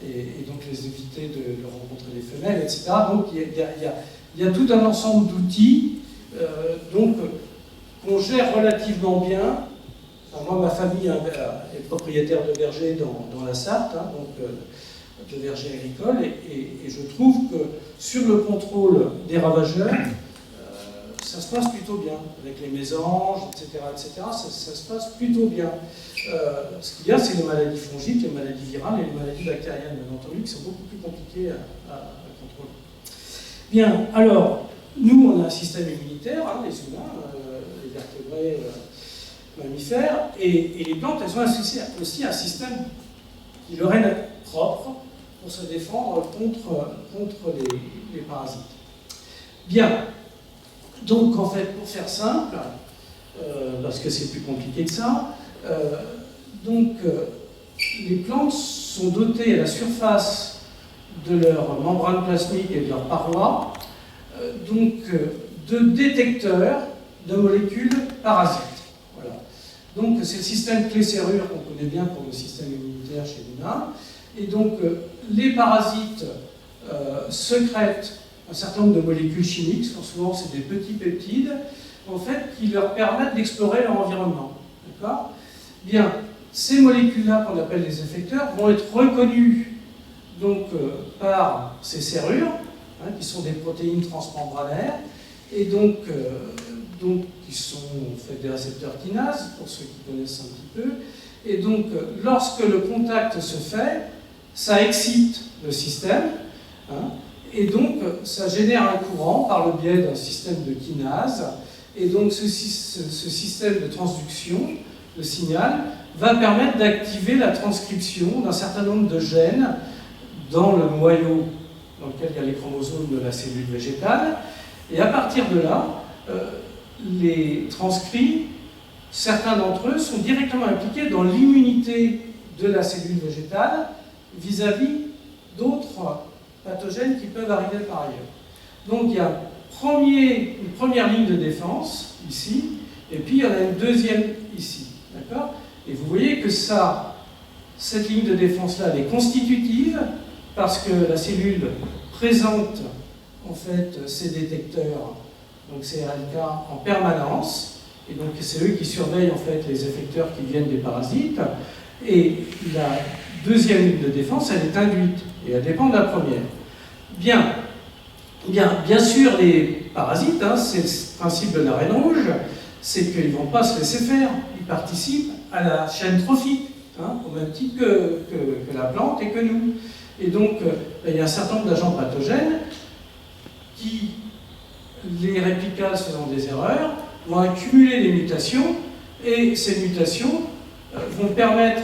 et donc les éviter de rencontrer les femelles, etc. Donc il y a tout un ensemble d'outils qu'on gère relativement bien. Enfin, moi, ma famille est propriétaire de vergers dans la Sarthe, hein, de vergers agricoles, et je trouve que sur le contrôle des ravageurs, ça se passe plutôt bien, avec les mésanges, etc., ça se passe plutôt bien. Ce qu'il y a, c'est les maladies fongiques, les maladies virales et les maladies bactériennes, bien entendu, qui sont beaucoup plus compliquées à contrôler. Bien, alors, nous, on a un système immunitaire, hein, les humains, les vertébrés, mammifères, et les plantes, elles ont aussi un système qui leur est propre pour se défendre contre les parasites. Bien. Donc, en fait, pour faire simple, parce que c'est plus compliqué que ça, les plantes sont dotées à la surface de leur membrane plasmique et de leur paroi, de détecteurs de molécules parasites. Voilà. Donc, c'est le système clé-serrure qu'on connaît bien pour le système immunitaire chez l'humain. Et donc, les parasites sécrètent un certain nombre de molécules chimiques, souvent c'est des petits peptides, en fait, qui leur permettent d'explorer leur environnement. D'accord ? Bien, ces molécules-là, qu'on appelle les effecteurs, vont être reconnues par ces serrures, hein, qui sont des protéines transmembranaires, et qui sont en fait des récepteurs kinases, pour ceux qui connaissent un petit peu. Et donc, lorsque le contact se fait, ça excite le système, hein, et donc ça génère un courant par le biais d'un système de kinase, et donc ce système de transduction, le signal, va permettre d'activer la transcription d'un certain nombre de gènes dans le noyau dans lequel il y a les chromosomes de la cellule végétale, et à partir de là, les transcrits, certains d'entre eux sont directement impliqués dans l'immunité de la cellule végétale vis-à-vis d'autres pathogènes qui peuvent arriver par ailleurs. Donc il y a une première ligne de défense ici, et puis il y en a une deuxième ici. D'accord ? Et vous voyez que cette ligne de défense-là, elle est constitutive, parce que la cellule présente en fait ces détecteurs, donc ces RLK, en permanence, et donc c'est eux qui surveillent en fait les effecteurs qui viennent des parasites, et la deuxième ligne de défense, elle est induite, et elle dépend de la première. Bien sûr, les parasites, hein, c'est le principe de la reine rouge, c'est qu'ils ne vont pas se laisser faire, ils participent à la chaîne trophique, hein, au même titre que la plante et que nous. Et donc, il y a un certain nombre d'agents pathogènes qui, les réplicase faisant des erreurs, vont accumuler des mutations, et ces mutations vont permettre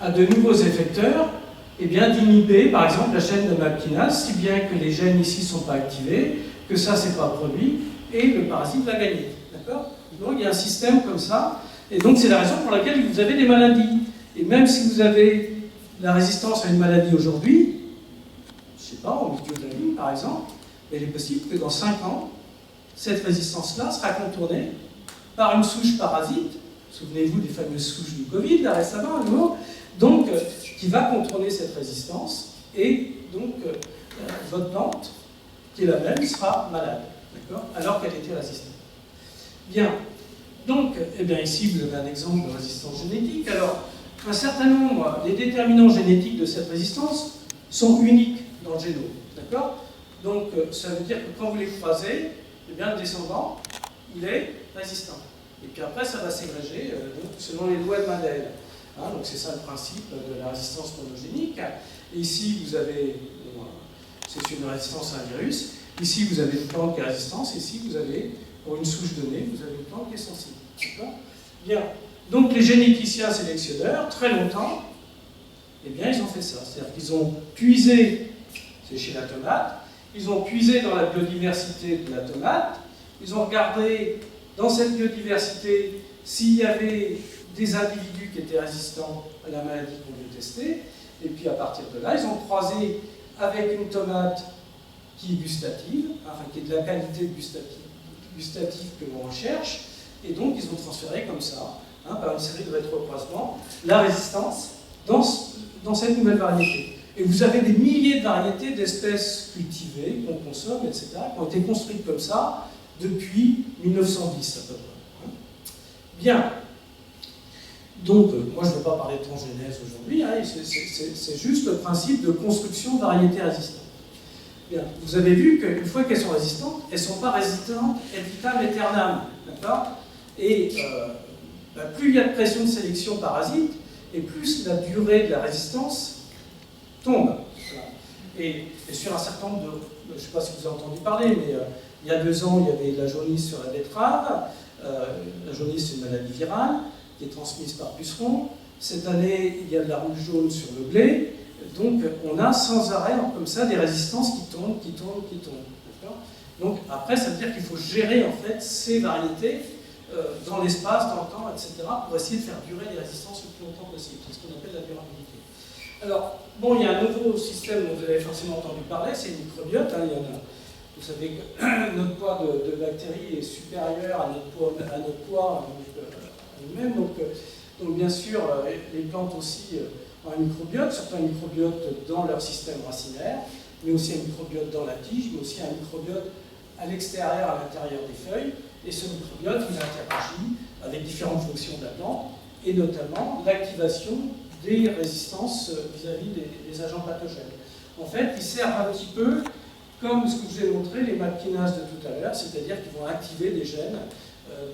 à de nouveaux effecteurs d'inhiber, par exemple, la chaîne de MAP kinase, si bien que les gènes ici ne sont pas activés, que ça, c'est pas produit, et le parasite va gagner. D'accord ? Donc, il y a un système comme ça, et donc c'est la raison pour laquelle vous avez des maladies. Et même si vous avez la résistance à une maladie aujourd'hui, je ne sais pas, au milieu de la ligne, par exemple, il est possible que dans 5 ans, cette résistance-là sera contournée par une souche parasite, souvenez-vous des fameuses souches du Covid, là récemment, à nouveau, donc, qui va contourner cette résistance, et donc votre plante, qui est la même, sera malade, d'accord, alors qu'elle était résistante. Bien, donc, ici vous avez un exemple de résistance génétique. Alors, un certain nombre des déterminants génétiques de cette résistance sont uniques dans le génome. D'accord? Donc, ça veut dire que quand vous les croisez, eh bien, le descendant, il est résistant. Et puis après, ça va s'égréger donc, selon les lois de Mendel. Hein, donc, c'est ça le principe de la résistance monogénique. Et ici, vous avez, c'est une résistance à un virus. Ici, vous avez une plante qui est résistante. Ici, vous avez, pour une souche donnée, vous avez une plante qui est sensible. D'accord? Bien. Donc, les généticiens sélectionneurs, très longtemps, eh bien, ils ont fait ça. C'est-à-dire qu'ils ont puisé, c'est chez la tomate, ils ont puisé dans la biodiversité de la tomate, ils ont regardé dans cette biodiversité s'il y avait des individus qui étaient résistants à la maladie qu'on veut tester, et puis à partir de là, ils ont croisé avec une tomate qui est gustative, enfin qui est de la qualité gustative que l'on recherche, et donc ils ont transféré comme ça, hein, par une série de rétrocroisements, la résistance dans cette nouvelle variété. Et vous avez des milliers de variétés d'espèces cultivées, qu'on consomme, etc., qui ont été construites comme ça depuis 1910 à peu près. Bien. Donc, moi je ne vais pas parler de transgénèse aujourd'hui, hein, c'est juste le principe de construction de variétés résistantes. Bien. Vous avez vu qu'une fois qu'elles sont résistantes, elles ne sont pas résistantes et vitam aeternam. D'accord? Et plus il y a de pression de sélection parasite, et plus la durée de la résistance tombe. Et sur un certain nombre de... Je ne sais pas si vous avez entendu parler, mais il y a 2 ans, il y avait la jaunisse sur la betterave. La jaunisse, c'est une maladie virale qui est transmise par puceron. Cette année, il y a de la rouge jaune sur le blé. Donc, on a sans arrêt, comme ça, des résistances qui tombent. Donc, après, ça veut dire qu'il faut gérer, en fait, ces variétés dans l'espace, dans le temps, etc., pour essayer de faire durer les résistances le plus longtemps possible. C'est ce qu'on appelle la durabilité. Alors, bon, il y a un nouveau système dont vous avez forcément entendu parler, c'est le microbiote. Hein, vous savez que notre poids de bactéries est supérieur à notre poids nous-mêmes. Donc, bien sûr, les plantes aussi ont un microbiote, certains microbiotes dans leur système racinaire, mais aussi un microbiote dans la tige, mais aussi un microbiote à l'extérieur, à l'intérieur des feuilles. Et ce microbiote, il interagit avec différentes fonctions de la plante, et notamment l'activation des résistances vis-à-vis des agents pathogènes. En fait, ils servent un petit peu comme ce que je vous ai montré, les MAP-kinases de tout à l'heure, c'est-à-dire qu'ils vont activer des gènes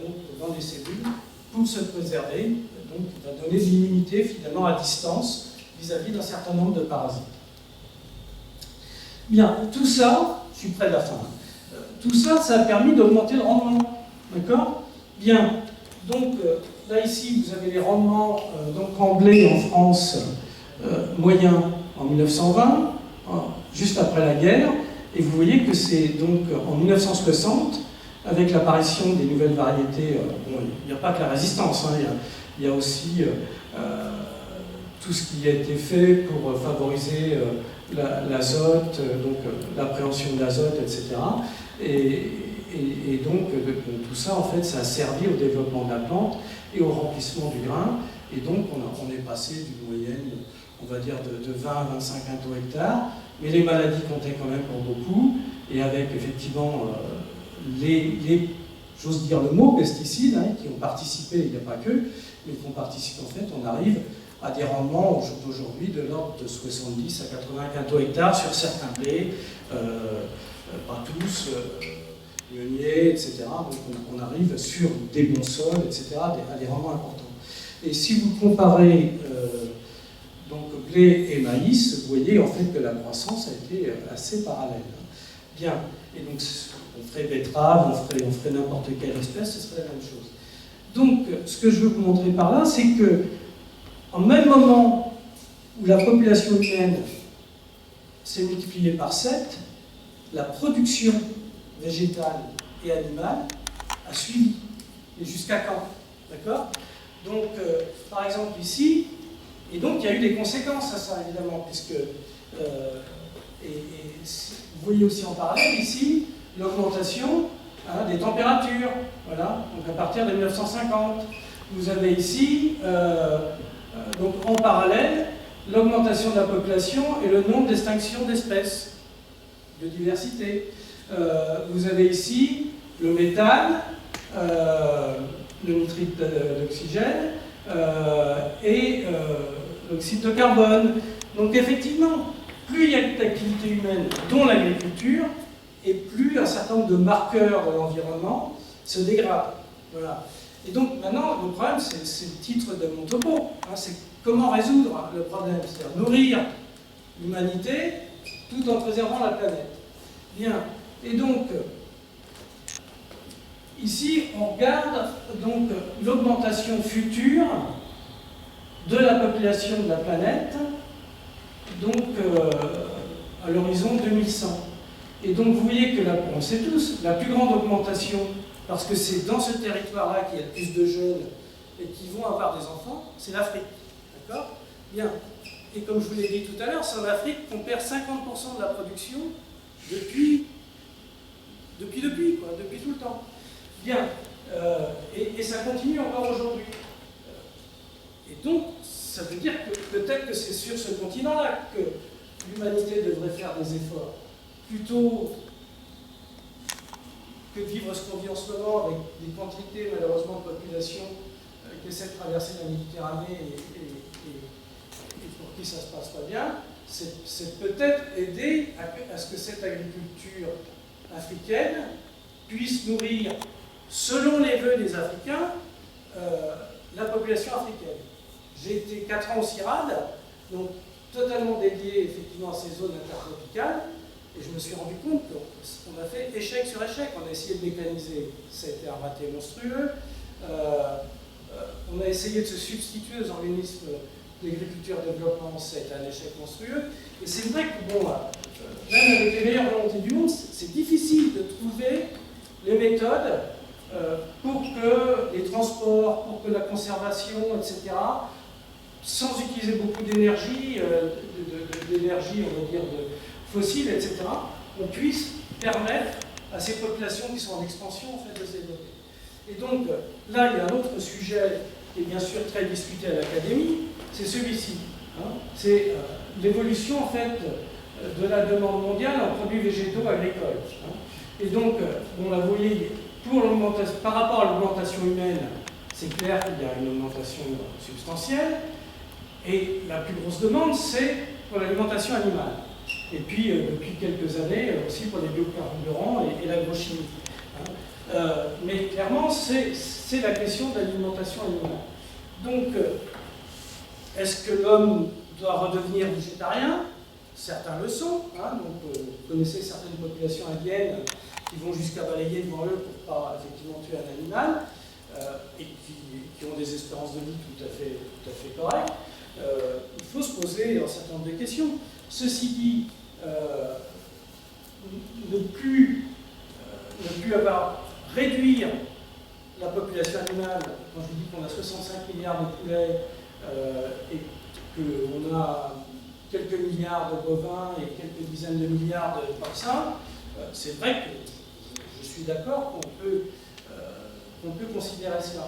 donc, dans les cellules pour se préserver, donc il va donner de l'immunité finalement à distance vis-à-vis d'un certain nombre de parasites. Bien, tout ça, je suis près de la fin, tout ça, ça a permis d'augmenter le rendement. D'accord? Bien. Donc, là, ici, vous avez les rendements donc en blé en France moyens en 1920, juste après la guerre. Et vous voyez que c'est donc en 1960, avec l'apparition des nouvelles variétés, bon, il n'y a pas que la résistance, hein, il y a aussi tout ce qui a été fait pour favoriser l'azote, donc l'appréhension de l'azote, etc. Et donc, tout ça, en fait, ça a servi au développement de la plante et au remplissement du grain. Et donc, on est passé d'une moyenne, on va dire, de 20 à 25 quintaux hectares. Mais les maladies comptaient quand même pour beaucoup. Et avec, effectivement, j'ose dire le mot, pesticides, hein, qui ont participé, il n'y a pas que, mais qui ont participé, en fait, on arrive à des rendements aujourd'hui de l'ordre de 70 à 80 quintaux hectares sur certains blés, pas tous, meuniers, etc. Donc on arrive sur des bons sols, etc., à des rendements importants. Et si vous comparez donc blé et maïs, vous voyez en fait que la croissance a été assez parallèle. Bien, et donc on ferait betterave, on ferait n'importe quelle espèce, ce serait la même chose. Donc ce que je veux vous montrer par là, c'est que en même moment où la population humaine s'est multipliée par 7, la production végétale et animale a suivi. Et jusqu'à quand? D'accord? Donc, par exemple, ici, et donc il y a eu des conséquences à ça, évidemment, puisque, vous voyez aussi en parallèle, ici, l'augmentation des températures, voilà, donc à partir de 1950. Vous avez ici, donc en parallèle, l'augmentation de la population et le nombre d'extinctions d'espèces, biodiversité. Vous avez ici le méthane, le nitrite d'oxygène et l'oxyde de carbone. Donc effectivement, plus il y a d'activité humaine, dont l'agriculture, et plus un certain nombre de marqueurs de l'environnement se dégradent. Voilà. Et donc maintenant, le problème, c'est le titre de mon topo, hein, c'est comment résoudre le problème, c'est-à-dire nourrir l'humanité tout en préservant la planète. Bien. Et donc, ici, on regarde donc l'augmentation future de la population de la planète, donc à l'horizon 2100. Et donc vous voyez que, on sait tous, la plus grande augmentation, parce que c'est dans ce territoire-là qu'il y a le plus de jeunes et qui vont avoir des enfants, c'est l'Afrique. D'accord ? Bien. Et comme je vous l'ai dit tout à l'heure, c'est en Afrique qu'on perd 50% de la production depuis tout le temps. Bien. Et ça continue encore aujourd'hui. Et donc, ça veut dire que peut-être que c'est sur ce continent-là que l'humanité devrait faire des efforts. Plutôt que de vivre ce qu'on vit en ce moment avec des quantités, malheureusement, de population qui essaient de traverser la Méditerranée et pour qui ça ne se passe pas bien, c'est peut-être aider à ce que cette agriculture africaine puisse nourrir, selon les vœux des Africains, la population africaine. J'ai été 4 ans au CIRAD, donc totalement dédié effectivement à ces zones intertropicales, et je me suis rendu compte qu'on a fait échec sur échec. On a essayé de mécaniser, ça a été un raté monstrueux. On a essayé de se substituer aux organismes d'agriculture et de développement, ça a été un échec monstrueux. Et c'est vrai que, bon, même avec les meilleures volontés du monde, c'est difficile de trouver les méthodes pour que les transports, pour que la conservation, etc., sans utiliser beaucoup d'énergie, d'énergie, on va dire, fossile, etc., on puisse permettre à ces populations qui sont en expansion, en fait, de se développer. Et donc, là, il y a un autre sujet qui est bien sûr très discuté à l'Académie, c'est celui-ci. Hein, c'est l'évolution, en fait, de la demande mondiale en produits végétaux agricoles. Hein. Et donc, bon, là, vous voyez, par rapport à l'augmentation humaine, c'est clair qu'il y a une augmentation substantielle, et la plus grosse demande, c'est pour l'alimentation animale. Et puis, depuis quelques années, aussi pour les biocarburants et l'agrochimie. Hein. Mais clairement, c'est la question de l'alimentation animale. Donc, est-ce que l'homme doit redevenir végétarien? Certains le sont. Hein. Donc, vous connaissez certaines populations indiennes qui vont jusqu'à balayer devant eux pour ne pas effectivement tuer un animal, et qui ont des espérances de vie tout à fait correctes. Il faut se poser un certain nombre de questions. Ceci dit, ne plus réduire la population animale, quand je vous dis qu'on a 65 milliards de poulets et qu'on a quelques milliards de bovins et quelques dizaines de milliards de porcins, c'est vrai que je suis d'accord qu'on peut considérer cela.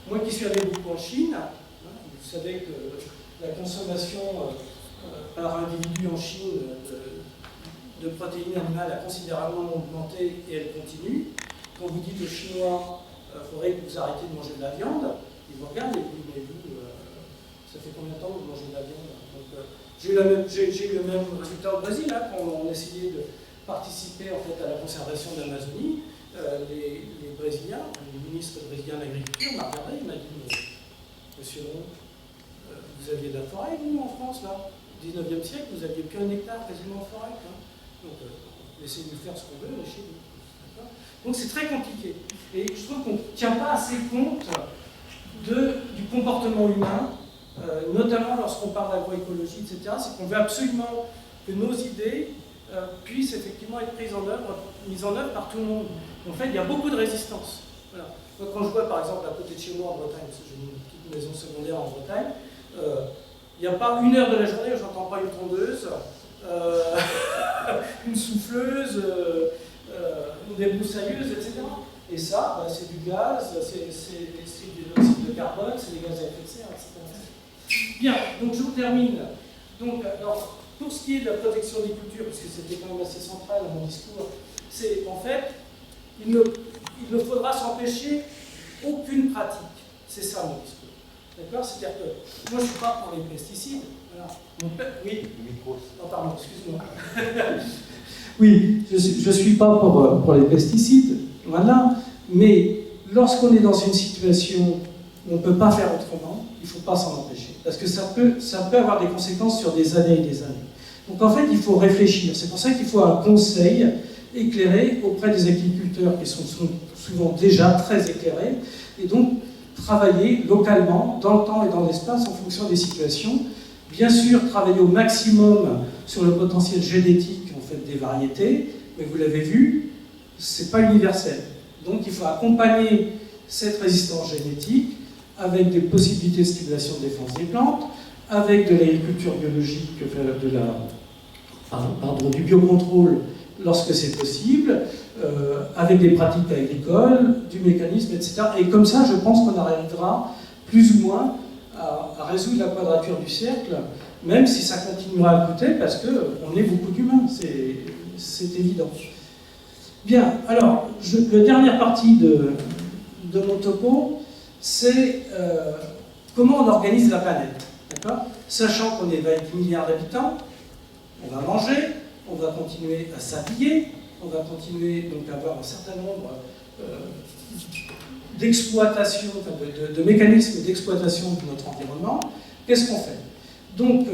Moi qui suis allé beaucoup en Chine, vous savez que la consommation par individu en Chine de protéines animales a considérablement augmenté et elle continue. Quand vous dites aux Chinois, il faudrait que vous arrêtiez de manger de la viande, ils vous regardent et vous disent, mais vous, ça fait combien de temps que vous mangez de la viande? J'ai eu le même résultat au Brésil, hein, quand on essayait de participer en fait, à la conservation de l'Amazonie. Les Brésiliens, le ministre brésilien de l'Agriculture m'a regardé, il m'a dit, monsieur Long, vous aviez de la forêt, vous, en France, là? Au 19e siècle, vous n'aviez plus un hectare quasiment en forêt. Hein. Donc, laissez-nous faire ce qu'on veut, mais chez nous. Donc, c'est très compliqué. Et je trouve qu'on ne tient pas assez compte du comportement humain, notamment lorsqu'on parle d'agroécologie, etc. C'est qu'on veut absolument que nos idées puissent effectivement être mises en œuvre par tout le monde. En fait, il y a beaucoup de résistance. Voilà. Donc, quand je vois, par exemple, à côté de chez moi, en Bretagne, parce que j'ai une petite maison secondaire en Bretagne, il n'y a pas une heure de la journée où je n'entends pas une tondeuse, une souffleuse, une débroussailleuse, etc. Et ça, bah, c'est du gaz, c'est du dioxyde de carbone, c'est des gaz à effet de serre, etc. Bien, donc je vous termine. Donc, alors, pour ce qui est de la protection des cultures, parce que c'était quand même assez central dans mon discours, c'est en fait, il ne faudra s'empêcher aucune pratique. C'est ça mon discours. D'accord? C'est-à-dire que moi, je ne suis pas pour les pesticides. Voilà. Mon père, oui. Non, pardon, excuse-moi. Oui, je ne suis pas pour les pesticides. Voilà. Mais lorsqu'on est dans une situation où on ne peut pas faire autrement, il ne faut pas s'en empêcher. Parce que ça peut avoir des conséquences sur des années et des années. Donc en fait, il faut réfléchir. C'est pour ça qu'il faut un conseil éclairé auprès des agriculteurs qui sont souvent déjà très éclairés. Et donc, travailler localement, dans le temps et dans l'espace, en fonction des situations. Bien sûr, travailler au maximum sur le potentiel génétique en fait, des variétés, mais vous l'avez vu, ce n'est pas universel. Donc il faut accompagner cette résistance génétique avec des possibilités de stimulation de défense des plantes, avec de l'agriculture biologique, du biocontrôle lorsque c'est possible, avec des pratiques agricoles, du mécanisme, etc. Et comme ça, je pense qu'on arrivera plus ou moins à résoudre la quadrature du cercle, même si ça continuera à coûter, parce qu'on est beaucoup d'humains, c'est évident. Bien, alors, la dernière partie de mon topo, c'est comment on organise la planète, d'accord? Sachant qu'on est 20 milliards d'habitants, on va manger, on va continuer à s'habiller, on va continuer donc à avoir un certain nombre d'exploitation, de mécanismes d'exploitation de notre environnement. Qu'est-ce qu'on fait? Donc,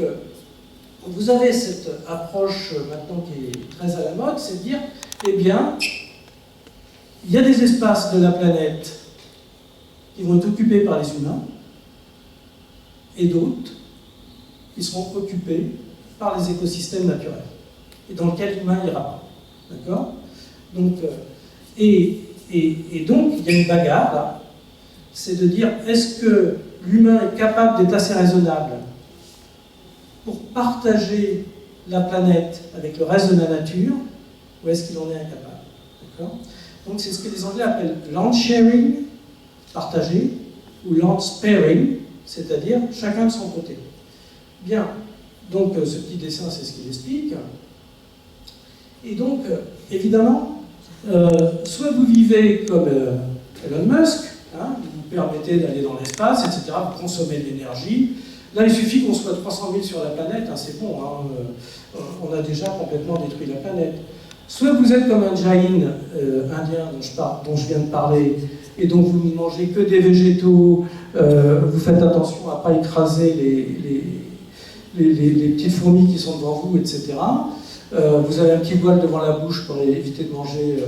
vous avez cette approche maintenant qui est très à la mode, c'est de dire, eh bien, il y a des espaces de la planète qui vont être occupés par les humains, et d'autres qui seront occupés par les écosystèmes naturels, et dans lesquels l'humain n'ira pas. D'accord? Donc, et donc, il y a une bagarre, là, c'est de dire, est-ce que l'humain est capable d'être assez raisonnable pour partager la planète avec le reste de la nature, ou est-ce qu'il en est incapable? D'accord? Donc, c'est ce que les Anglais appellent land sharing, partager, ou land sparing, c'est-à-dire chacun de son côté. Bien, donc ce petit dessin, c'est ce qu'il explique. Et donc, évidemment, soit vous vivez comme Elon Musk, hein, vous vous permettez d'aller dans l'espace, etc., vous consommez de l'énergie. Là, il suffit qu'on soit 300 000 sur la planète, hein, c'est bon, hein, on a déjà complètement détruit la planète. Soit vous êtes comme un Jain indien dont je viens de parler, et donc vous ne mangez que des végétaux, vous faites attention à ne pas écraser les petites fourmis qui sont devant vous, etc. Vous avez un petit voile devant la bouche pour éviter de manger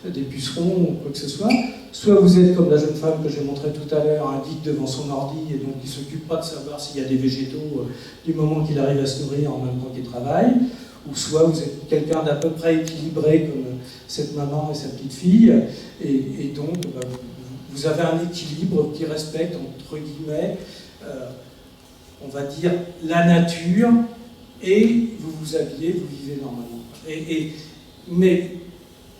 des pucerons ou quoi que ce soit. Soit vous êtes comme la jeune femme que j'ai montrée tout à l'heure, un geek devant son ordi et donc qui ne s'occupe pas de savoir s'il y a des végétaux du moment qu'il arrive à se nourrir en même temps qu'il travaille. Ou soit vous êtes quelqu'un d'à peu près équilibré comme cette maman et sa petite fille, et donc vous avez un équilibre qui respecte, entre guillemets, on va dire, la nature, et vous vous habillez, vous vivez normalement. Mais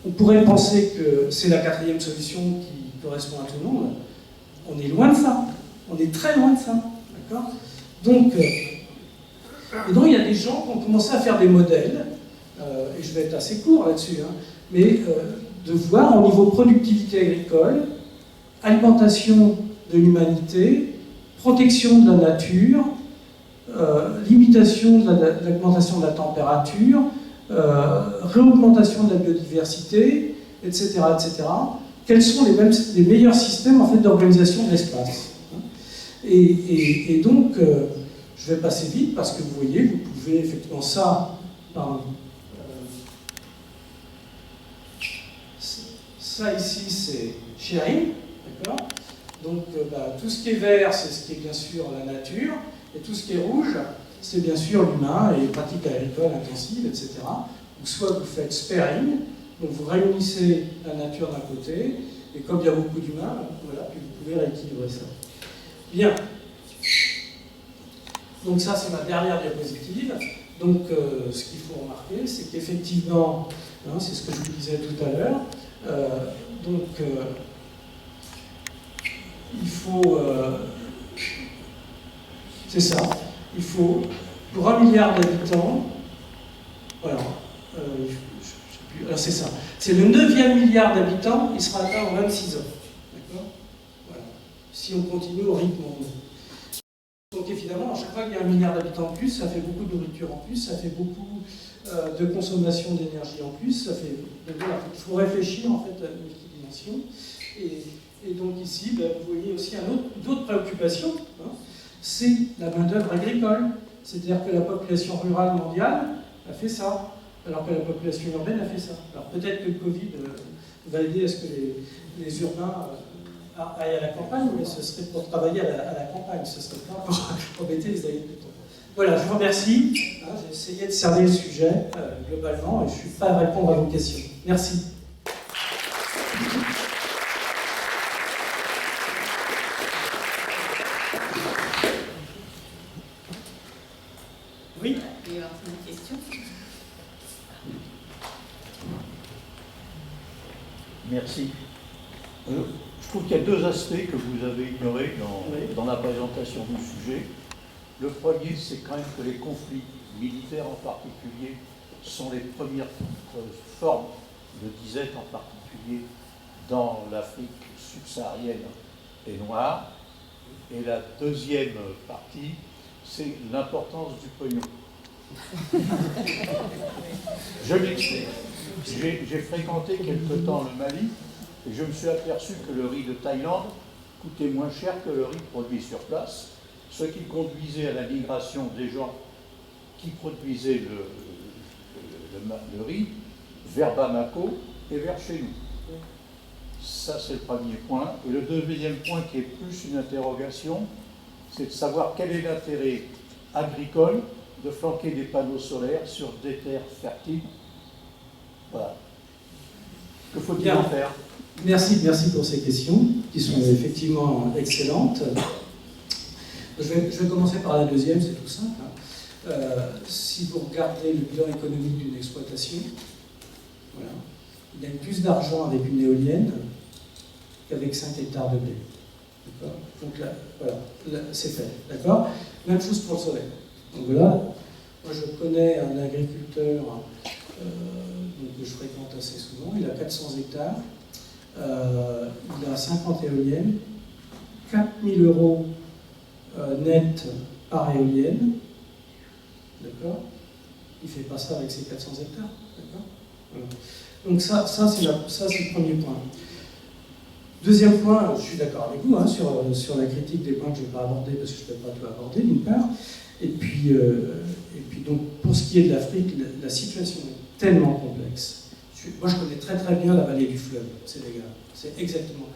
on pourrait penser que c'est la quatrième solution qui correspond à tout le monde. On est loin de ça. On est très loin de ça. D'accord ? Donc, il y a des gens qui ont commencé à faire des modèles, et je vais être assez court là-dessus, hein, mais de voir au niveau productivité agricole, alimentation de l'humanité, protection de la nature, limitation de l'augmentation de la température, réaugmentation de la biodiversité, etc., etc. Quels sont les meilleurs systèmes en fait, d'organisation de l'espace? Et donc, je vais passer vite parce que vous voyez, vous pouvez effectivement ça, ça ici c'est sharing, d'accord? Donc tout ce qui est vert, c'est ce qui est bien sûr la nature, et tout ce qui est rouge, c'est bien sûr l'humain et les pratiques agricoles intensives, etc. Donc soit vous faites sparing, donc vous réunissez la nature d'un côté, et comme il y a beaucoup d'humains, voilà, puis vous pouvez rééquilibrer ça. Bien. Donc ça, c'est ma dernière diapositive. Donc ce qu'il faut remarquer, c'est qu'effectivement, hein, c'est ce que je vous disais tout à l'heure, il faut... c'est ça. Il faut, pour 1 milliard d'habitants, voilà, alors c'est ça. C'est le 9e milliard d'habitants, il sera atteint en 26 ans. D'accord ? Voilà. Si on continue au rythme où on est. Donc évidemment, à chaque fois qu'il y a 1 milliard d'habitants en plus, ça fait beaucoup de nourriture en plus, ça fait beaucoup de consommation d'énergie en plus. Ça fait... Donc voilà, il faut réfléchir en fait à une multidimension. Et donc ici, ben, vous voyez aussi d'autres préoccupations, hein, c'est la main-d'œuvre agricole. C'est-à-dire que la population rurale mondiale a fait ça, alors que la population urbaine a fait ça. Alors peut-être que le Covid va aider à ce que les urbains aillent à la campagne, mais ce serait pour travailler à la campagne, ce serait pas pour embêter les agriculteurs. Voilà, je vous remercie. Hein, j'ai essayé de cerner le sujet globalement et je suis prêt à répondre à vos questions. Merci. Oui. Il y a une question. Merci. Je trouve qu'il y a 2 aspects que vous avez ignorés dans la présentation du sujet. Le premier, c'est quand même que les conflits militaires en particulier sont les premières formes de disette, en particulier dans l'Afrique subsaharienne et noire. Et la deuxième partie, c'est l'importance du pognon. Je m'explique. J'ai fréquenté quelque temps le Mali et je me suis aperçu que le riz de Thaïlande coûtait moins cher que le riz produit sur place, ce qui conduisait à la migration des gens qui produisaient le riz vers Bamako et vers chez nous. Ça, c'est le premier point. Et le deuxième point, qui est plus une interrogation, c'est de savoir quel est l'intérêt agricole de flanquer des panneaux solaires sur des terres fertiles. Voilà. Que faut-il en faire? Merci pour ces questions, qui sont effectivement excellentes. Je vais commencer par la deuxième, c'est tout simple. Si vous regardez le bilan économique d'une exploitation, voilà, il gagne plus d'argent avec une éolienne qu'avec 5 hectares de blé. D'accord? Donc là, voilà, c'est fait. D'accord? Même chose pour le soleil. Donc voilà, moi je connais un agriculteur que je fréquente assez souvent, il a 400 hectares, il a 50 éoliennes, 4 000 € net par éolienne, d'accord? Il ne fait pas ça avec ses 400 hectares, d'accord? Voilà. Donc ça c'est le premier point. Deuxième point, je suis d'accord avec vous hein, sur la critique des points que je ne vais pas aborder parce que je ne peux pas tout aborder d'une part. Et puis donc pour ce qui est de l'Afrique, la situation est tellement complexe. Moi je connais très très bien la vallée du fleuve, Sénégal. C'est exactement.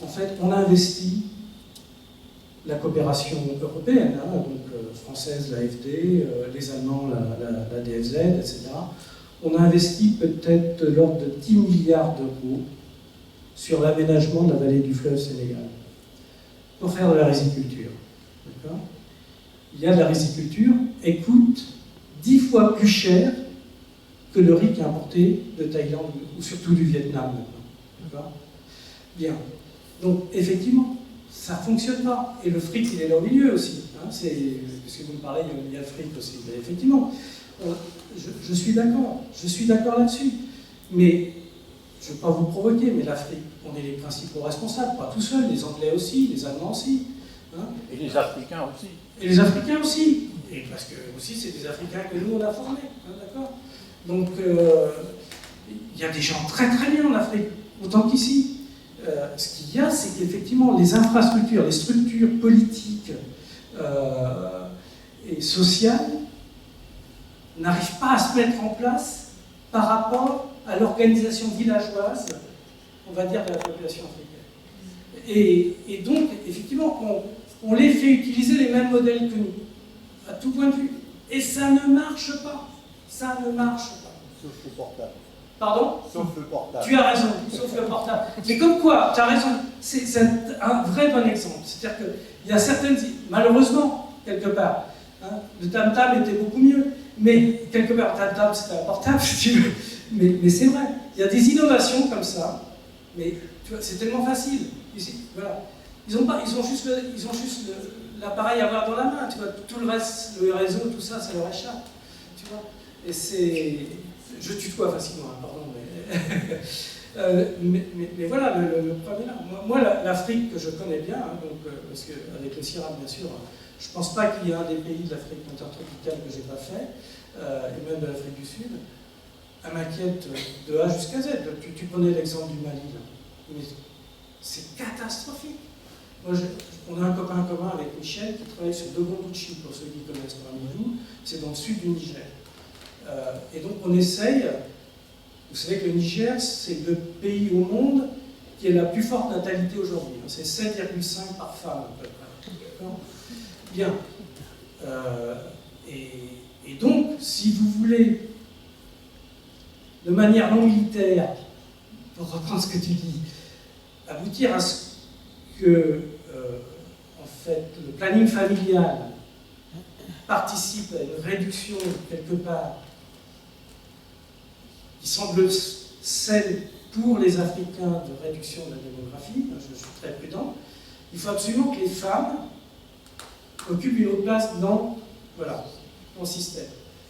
En fait, on a investi la coopération européenne, hein, donc française, l'AFD, les Allemands, la DFZ, etc. On a investi peut-être de l'ordre de 10 milliards d'euros sur l'aménagement de la vallée du fleuve Sénégal, pour faire de la riziculture. D'accord ? Il y a de la riziculture et coûte 10 fois plus cher que le riz qui est importé de Thaïlande ou surtout du Vietnam maintenant. D'accord ? Bien. Donc, effectivement, ça ne fonctionne pas. Et le fric, il est là au milieu aussi. Hein, parce que vous me parlez, il y a le fric aussi. Mais effectivement, je suis d'accord. Je suis d'accord là-dessus. Mais je ne veux pas vous provoquer, mais l'Afrique, on est les principaux responsables, pas tout seuls, les Anglais aussi, les Allemands aussi. Hein. Et les Africains aussi. Et les Africains aussi. Et parce que aussi, c'est des Africains que nous, on a formés. Hein, d'accord ? Donc, il y a des gens très très bien en Afrique, autant qu'ici. Ce qu'il y a, c'est qu'effectivement, les infrastructures, les structures politiques et sociales n'arrivent pas à se mettre en place par rapport à l'organisation villageoise, on va dire, de la population africaine. Et donc, effectivement, on les fait utiliser les mêmes modèles que nous, à tout point de vue. Et ça ne marche pas. Ça ne marche pas. Sauf le portable. Pardon ? Sauf le portable. Tu as raison, sauf le portable. Mais comme quoi, tu as raison, c'est un vrai bon exemple. C'est-à-dire qu'il y a certaines... Malheureusement, quelque part, hein, le tam-tam était beaucoup mieux, mais quelque part, tam-tam, c'était un portable, si tu veux. Mais c'est vrai, il y a des innovations comme ça, mais tu vois, c'est tellement facile. Ici, voilà. Ils ont juste l'appareil à avoir dans la main, tu vois. Tout le reste, le réseau, tout ça, ça leur échappe. Tu vois. Et c'est... Je tutoie facilement, hein, pardon, mais voilà, le premier là. Moi l'Afrique que je connais bien, hein, donc, parce qu'avec le CIRAD, bien sûr, Je ne pense pas qu'il y ait un des pays de l'Afrique intertropicale que je n'ai pas fait, et même de l'Afrique du Sud. Elle m'inquiète de A jusqu'à Z. Tu prenais l'exemple du Mali, là. Mais c'est catastrophique. Moi, on a un copain commun avec Michel qui travaille sur Dogondouchi, pour ceux qui connaissent parmi vous. C'est dans le sud du Niger. Et donc on essaye. Vous savez que le Niger, c'est le pays au monde qui a la plus forte natalité aujourd'hui. C'est 7,5 par femme à peu près. D'accord ? Bien. Et donc, si vous voulez, de manière non militaire, pour reprendre ce que tu dis, aboutir à ce que, en fait, le planning familial participe à une réduction, quelque part, qui semble celle pour les Africains de réduction de la démographie, je suis très prudent, il faut absolument que les femmes occupent une autre place dans le système.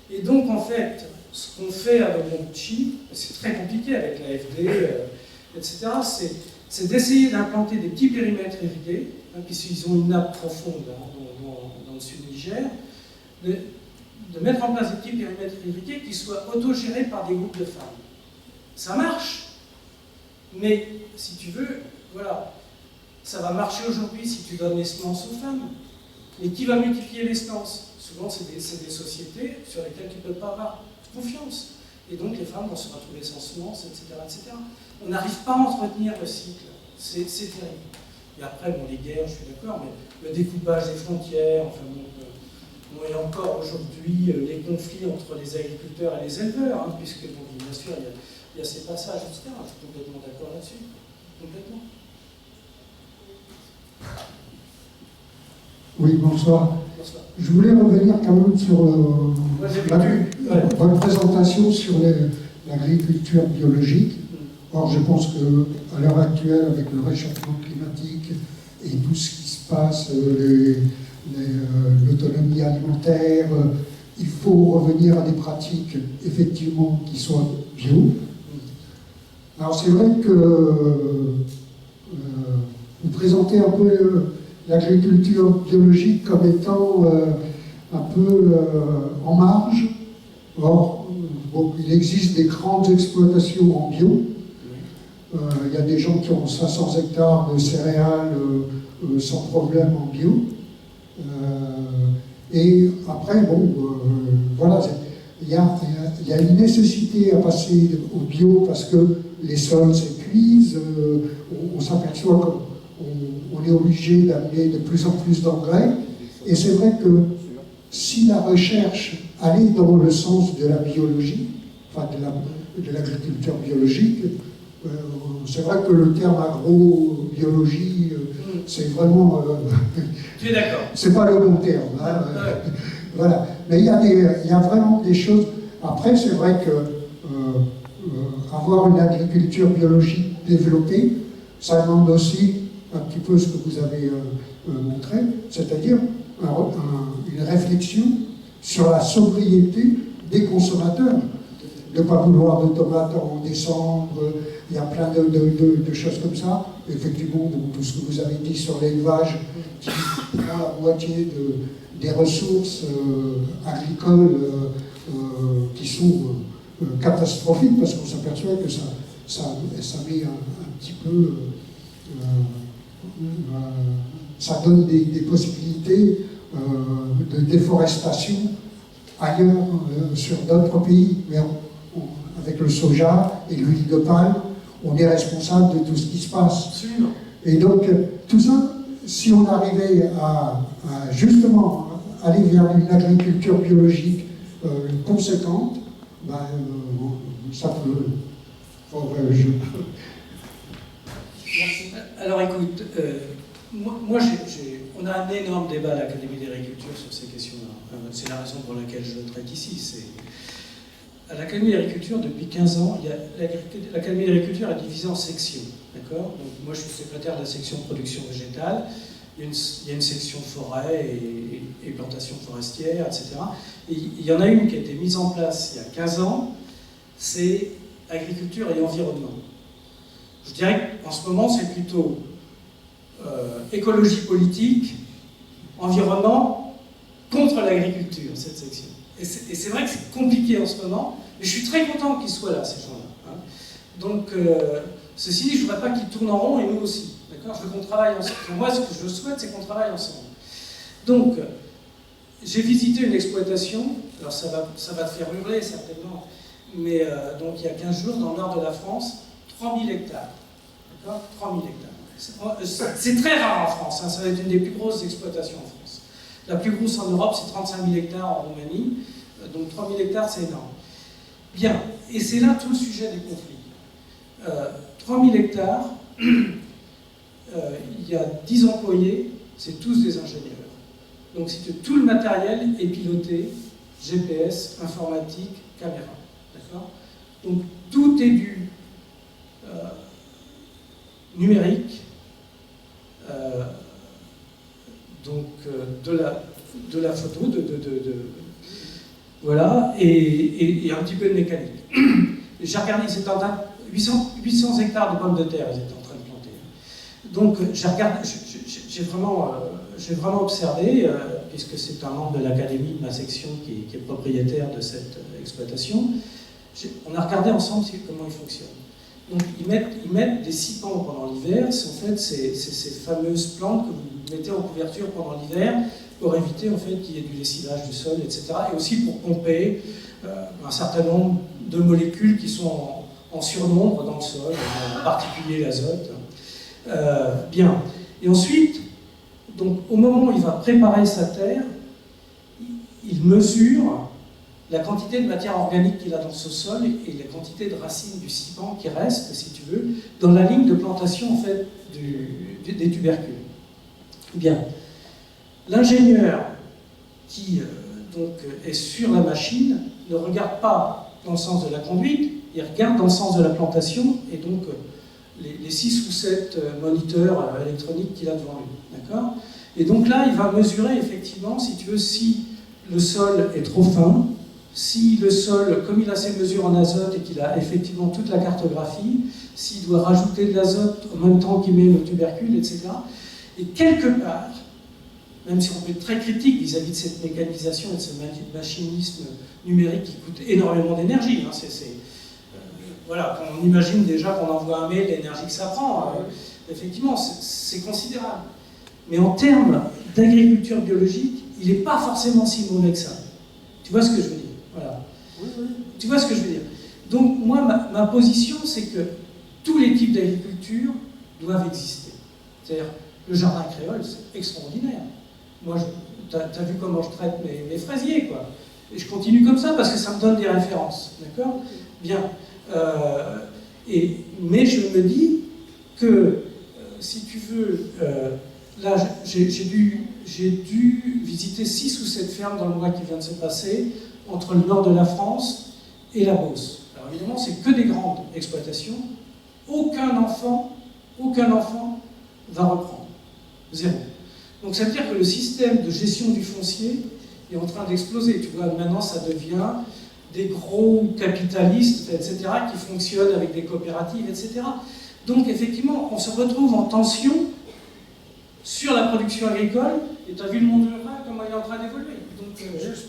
Et donc, en fait, ce qu'on fait avec Dogondouchi, c'est très compliqué avec l'AFD, etc., c'est d'essayer d'implanter des petits périmètres irrigués, puisqu'ils ont une nappe profonde dans le sud du Niger, de mettre en place des petits périmètres irrigués qui soient autogérés par des groupes de femmes. Ça marche, mais si tu veux, voilà, ça va marcher aujourd'hui si tu donnes les semences aux femmes. Mais qui va multiplier les semences? Souvent, c'est des sociétés sur lesquelles tu ne peux pas avoir confiance. Et donc, les femmes vont se retrouver sans semences, etc., etc. On n'arrive pas à entretenir le cycle. C'est terrible. Et après, bon, les guerres, je suis d'accord, mais le découpage des frontières, enfin bon, et encore aujourd'hui, les conflits entre les agriculteurs et les éleveurs, puisque, bon, bien sûr, il y a ces passages, etc. Je suis complètement d'accord là-dessus. Complètement. Oui, bonsoir. Bonsoir. Je voulais revenir quand même sur votre présentation sur l'agriculture biologique. Or, je pense qu'à l'heure actuelle, avec le réchauffement climatique et tout ce qui se passe, l'autonomie alimentaire, il faut revenir à des pratiques, effectivement, qui soient bio. Alors, c'est vrai que vous présentez un peu l'agriculture biologique comme étant un peu en marge. Or, bon, il existe des grandes exploitations en bio. Il y a des gens qui ont 500 hectares de céréales sans problème en bio. Et après, bon, voilà, il y a une nécessité à passer au bio parce que les sols s'épuisent, on s'aperçoit qu'on est obligé d'amener de plus en plus d'engrais. Et c'est vrai que si la recherche allait dans le sens de la biologie, enfin de l'agriculture biologique, c'est vrai que le terme agrobiologie, c'est vraiment... Tu es d'accord? C'est pas le bon terme. Voilà. Mais il y a vraiment des choses... Après, c'est vrai que avoir une agriculture biologique développée, ça demande aussi un petit peu ce que vous avez montré, c'est-à-dire une réflexion sur la sobriété des consommateurs. De ne pas vouloir de tomates en décembre, il y a plein de choses comme ça. Effectivement, donc, tout ce que vous avez dit sur l'élevage, qui prend la moitié des ressources agricoles qui sont catastrophiques, parce qu'on s'aperçoit que ça met un petit peu... ça donne des possibilités de déforestation ailleurs sur d'autres pays. Mais avec le soja et l'huile de palme, on est responsable de tout ce qui se passe. Absolument. Et donc, tout ça, si on arrivait à justement aller vers une agriculture biologique conséquente, ben, ça peut... Alors écoute, on a un énorme débat à l'Académie d'agriculture sur ces questions-là. C'est la raison pour laquelle je le traite ici. À l'Académie d'agriculture, depuis 15 ans, l'Académie d'agriculture est divisée en sections. D'accord? Donc, moi, je suis secrétaire de la section production végétale. Il y a une section forêt et plantation forestière, etc. Et il y en a une qui a été mise en place il y a 15 ans, c'est agriculture et environnement. Je dirais qu'en ce moment, c'est plutôt écologie politique, environnement contre l'agriculture, cette section. Et c'est vrai que c'est compliqué en ce moment, mais je suis très content qu'ils soient là, ces gens-là. Hein. Donc, ceci dit, je ne voudrais pas qu'ils tournent en rond, et nous aussi. D'accord ? Je veux qu'on travaille ensemble. Moi, ce que je souhaite, c'est qu'on travaille ensemble. Donc, j'ai visité une exploitation, alors ça va te faire hurler certainement, mais donc il y a 15 jours, dans le nord de la France, 3000 hectares. D'accord ? 3000 hectares. C'est très rare en France, hein, ça va être une des plus grosses exploitations en France. La plus grosse en Europe, c'est 35 000 hectares en Roumanie, donc 3000 hectares, c'est énorme. Bien, et c'est là tout le sujet des conflits. 3000 hectares, il y a 10 employés, c'est tous des ingénieurs. Donc tout le matériel est piloté, GPS, informatique, caméra. D'accord ? Donc tout est du numérique, de la photo, voilà, et un petit peu de mécanique. J'ai regardé, c'est 800 hectares de pommes de terre, ils étaient en train de planter. Donc j'ai vraiment observé, puisque c'est un membre de l'académie de ma section qui est propriétaire de cette exploitation, on a regardé ensemble comment ils fonctionnent. Donc ils mettent des sciepans pendant l'hiver, c'est en fait ces fameuses plantes que vous mettez en couverture pendant l'hiver pour éviter en fait qu'il y ait du lessivage du sol, etc. Et aussi pour pomper un certain nombre de molécules qui sont en surnombre dans le sol, en particulier l'azote. Bien. Et ensuite, donc, au moment où il va préparer sa terre, il mesure la quantité de matière organique qu'il a dans ce sol et la quantité de racines du scipan qui reste, si tu veux, dans la ligne de plantation en fait, des tubercules. Bien. L'ingénieur qui donc, est sur la machine ne regarde pas dans le sens de la conduite, il regarde dans le sens de la plantation et donc les 6 ou 7 moniteurs électroniques qu'il a devant lui. D'accord ? Et donc là, il va mesurer effectivement, si tu veux, si le sol est trop fin, si le sol, comme il a ses mesures en azote et qu'il a effectivement toute la cartographie, s'il doit rajouter de l'azote en même temps qu'il met le tubercule, etc. Et quelque part, même si on peut être très critique vis-à-vis de cette mécanisation et de ce machinisme numérique qui coûte énormément d'énergie, hein, voilà, on imagine déjà qu'on envoie un mail, l'énergie que ça prend, effectivement, c'est considérable. Mais en termes d'agriculture biologique, il n'est pas forcément si mauvais que ça. Tu vois ce que je veux dire ? Voilà. Oui, oui. Tu vois ce que je veux dire ? Donc, moi, ma position, c'est que tous les types d'agriculture doivent exister. C'est-à-dire, le jardin créole, c'est extraordinaire. Moi, t'as vu comment je traite mes fraisiers, quoi. Et je continue comme ça parce que ça me donne des références. D'accord ? Bien. Mais je me dis que, si tu veux, là, j'ai dû visiter 6 ou 7 fermes dans le mois qui vient de se passer, entre le nord de la France et la Beauce. Alors évidemment, c'est que des grandes exploitations. Aucun enfant va reprendre. 0. Donc ça veut dire que le système de gestion du foncier est en train d'exploser. Tu vois, maintenant, ça devient des gros capitalistes, etc., qui fonctionnent avec des coopératives, etc. Donc effectivement, on se retrouve en tension sur la production agricole, et tu as vu le monde rural, comment il est en train d'évoluer. Juste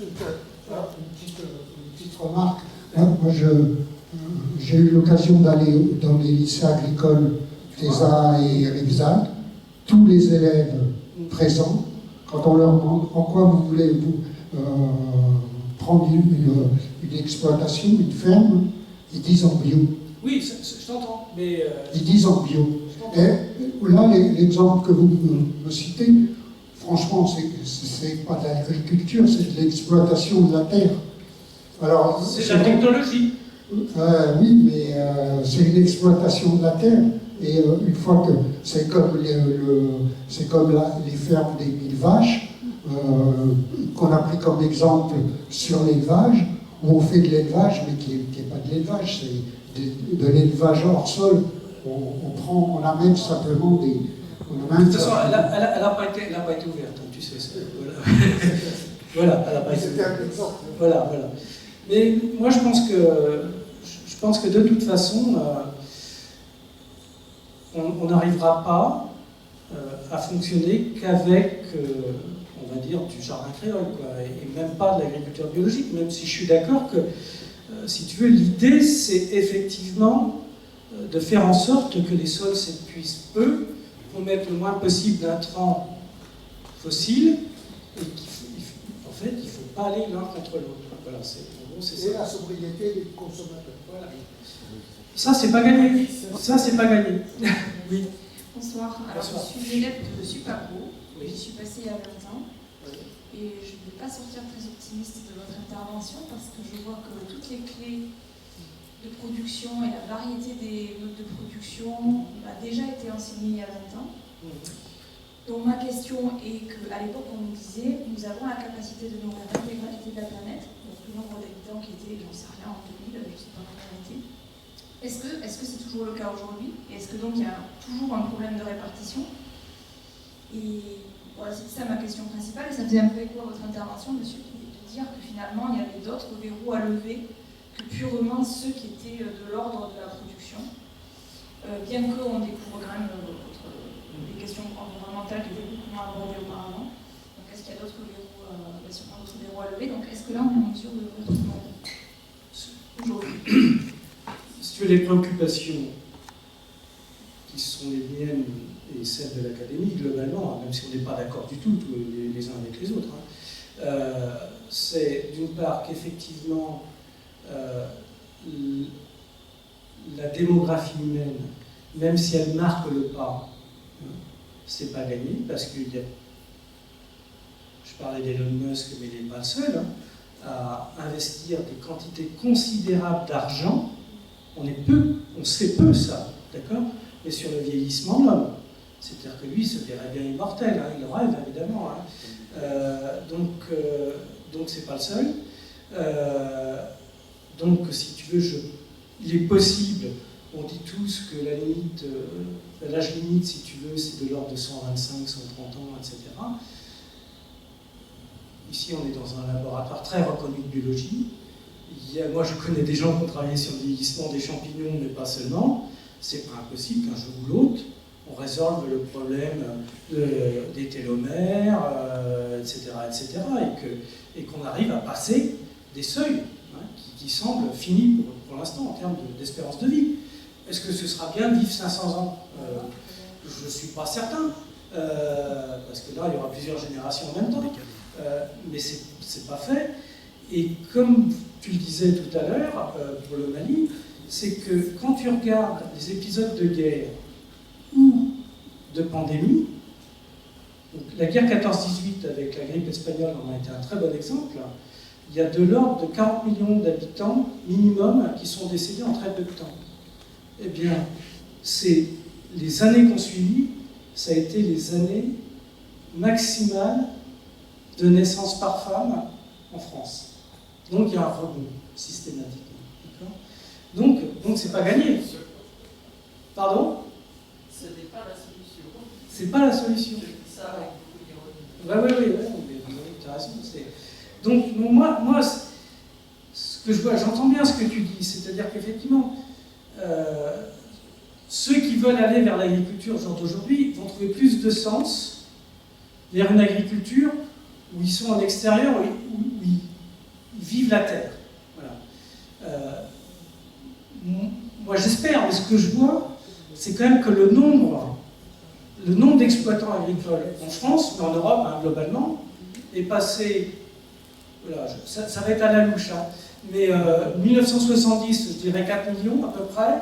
une petite remarque. Moi, j'ai eu l'occasion d'aller dans les lycées agricoles TESA et Rivesaltes. Tous les élèves présents, quand on leur demande en quoi vous voulez prendre une exploitation, une ferme, ils disent en bio. Oui, je t'entends, mais... Ils disent en bio. Et là, l'exemple que vous me citez, franchement, c'est pas de l'agriculture, c'est de l'exploitation de la terre. Alors, c'est de la technologie. Oui, mais c'est une exploitation de la terre. Et une fois que c'est comme les fermes des 1000 vaches, qu'on a pris comme exemple sur l'élevage, où on fait de l'élevage, mais qui n'est pas de l'élevage, c'est de l'élevage hors sol. On amène simplement des... De toute façon, elle n'a pas été ouverte, hein, tu sais. Voilà, voilà, elle n'a pas été ouverte. Voilà. Mais moi, je pense que de toute façon, on n'arrivera pas à fonctionner qu'avec, on on va dire, du jardin créole, quoi, et même pas de l'agriculture biologique, même si je suis d'accord que, si tu veux, l'idée, c'est effectivement de faire en sorte que les sols s'épuisent peu, qu'on mette le moins possible d'intrants fossiles, et qu'en fait, il ne faut pas aller l'un contre l'autre. Voilà, c'est la sobriété des consommateurs. Voilà. Ça, c'est pas gagné. Ça, c'est pas gagné. Oui. Bonsoir. Alors, Bonsoir. je suis élève de Supaco. Oui. J'y suis passée il y a 20 ans. Et je ne vais pas sortir très optimiste de votre intervention parce que je vois que toutes les clés de production et la variété des modes de production a déjà été enseignée il y a 20 ans. Donc ma question est qu'à l'époque on nous disait nous avons la capacité de nourrir l'intégralité de la planète, donc le nombre d'habitants qui était, j'en sais rien, en 2000, je ne sais pas combien on était. Est-ce que c'est toujours le cas aujourd'hui? Et est-ce que donc il y a toujours un problème de répartition? Et voilà, c'était ça ma question principale, et ça faisait un peu écho à votre intervention, monsieur, de dire que finalement il y avait d'autres verrous à lever que purement ceux qui étaient de l'ordre de la production, bien qu'on découvre quand même des questions environnementales qui étaient beaucoup moins abordées auparavant. Donc est-ce qu'il y a d'autres verrous, sûrement d'autres verrous à lever? Donc est-ce que là on est en mesure de l'ouvrir tout le monde aujourd'hui? Si tu veux, les préoccupations qui sont les miennes et celles de l'académie, globalement, même si on n'est pas d'accord du tout les uns avec les autres, c'est d'une part qu'effectivement la démographie humaine, même si elle marque le pas, c'est pas gagné, parce qu'il y a, je parlais d'Elon Musk, mais il n'est pas le seul, à investir des quantités considérables d'argent. On sait peu ça, d'accord? Mais sur le vieillissement de l'homme. C'est-à-dire que lui, il se verrait bien immortel, il le rêve évidemment. Donc c'est pas le seul. Donc si tu veux, il est possible, on dit tous que la limite, l'âge limite, si tu veux, c'est de l'ordre de 125, 130 ans, etc. Ici, on est dans un laboratoire très reconnu de biologie. Moi, je connais des gens qui ont travaillé sur le vieillissement des champignons, mais pas seulement. C'est pas impossible qu'un jour ou l'autre, on résolve le problème des télomères, etc., et qu'on arrive à passer des seuils qui semblent finis pour l'instant en termes d'espérance de vie. Est-ce que ce sera bien de vivre 500 ans? Je ne suis pas certain, parce que là, il y aura plusieurs générations en même temps. Mais c'est pas fait. Et comme tu le disais tout à l'heure, pour le Mali, c'est que quand tu regardes les épisodes de guerre ou de pandémie, donc la guerre 14-18 avec la grippe espagnole en a été un très bon exemple, il y a de l'ordre de 40 millions d'habitants minimum qui sont décédés en très peu de temps. Eh bien, c'est les années qu'on suivi, ça a été les années maximales de naissance par femme en France. Donc il y a un rebond systématique. Donc c'est pas gagné. Pardon? Ce n'est pas la solution. C'est pas la solution. Je dis ça avec beaucoup d'ironie. Oui, tu as raison. Donc moi, ce que je vois, j'entends bien ce que tu dis, c'est-à-dire qu'effectivement, ceux qui veulent aller vers l'agriculture d'aujourd'hui vont trouver plus de sens vers une agriculture où ils sont en extérieur, où ils vivent la terre. Voilà. Moi j'espère, mais ce que je vois, c'est quand même que le nombre d'exploitants agricoles en France, mais en Europe globalement, est passé, voilà, ça va être à la louche, mais 1970, je dirais 4 millions à peu près,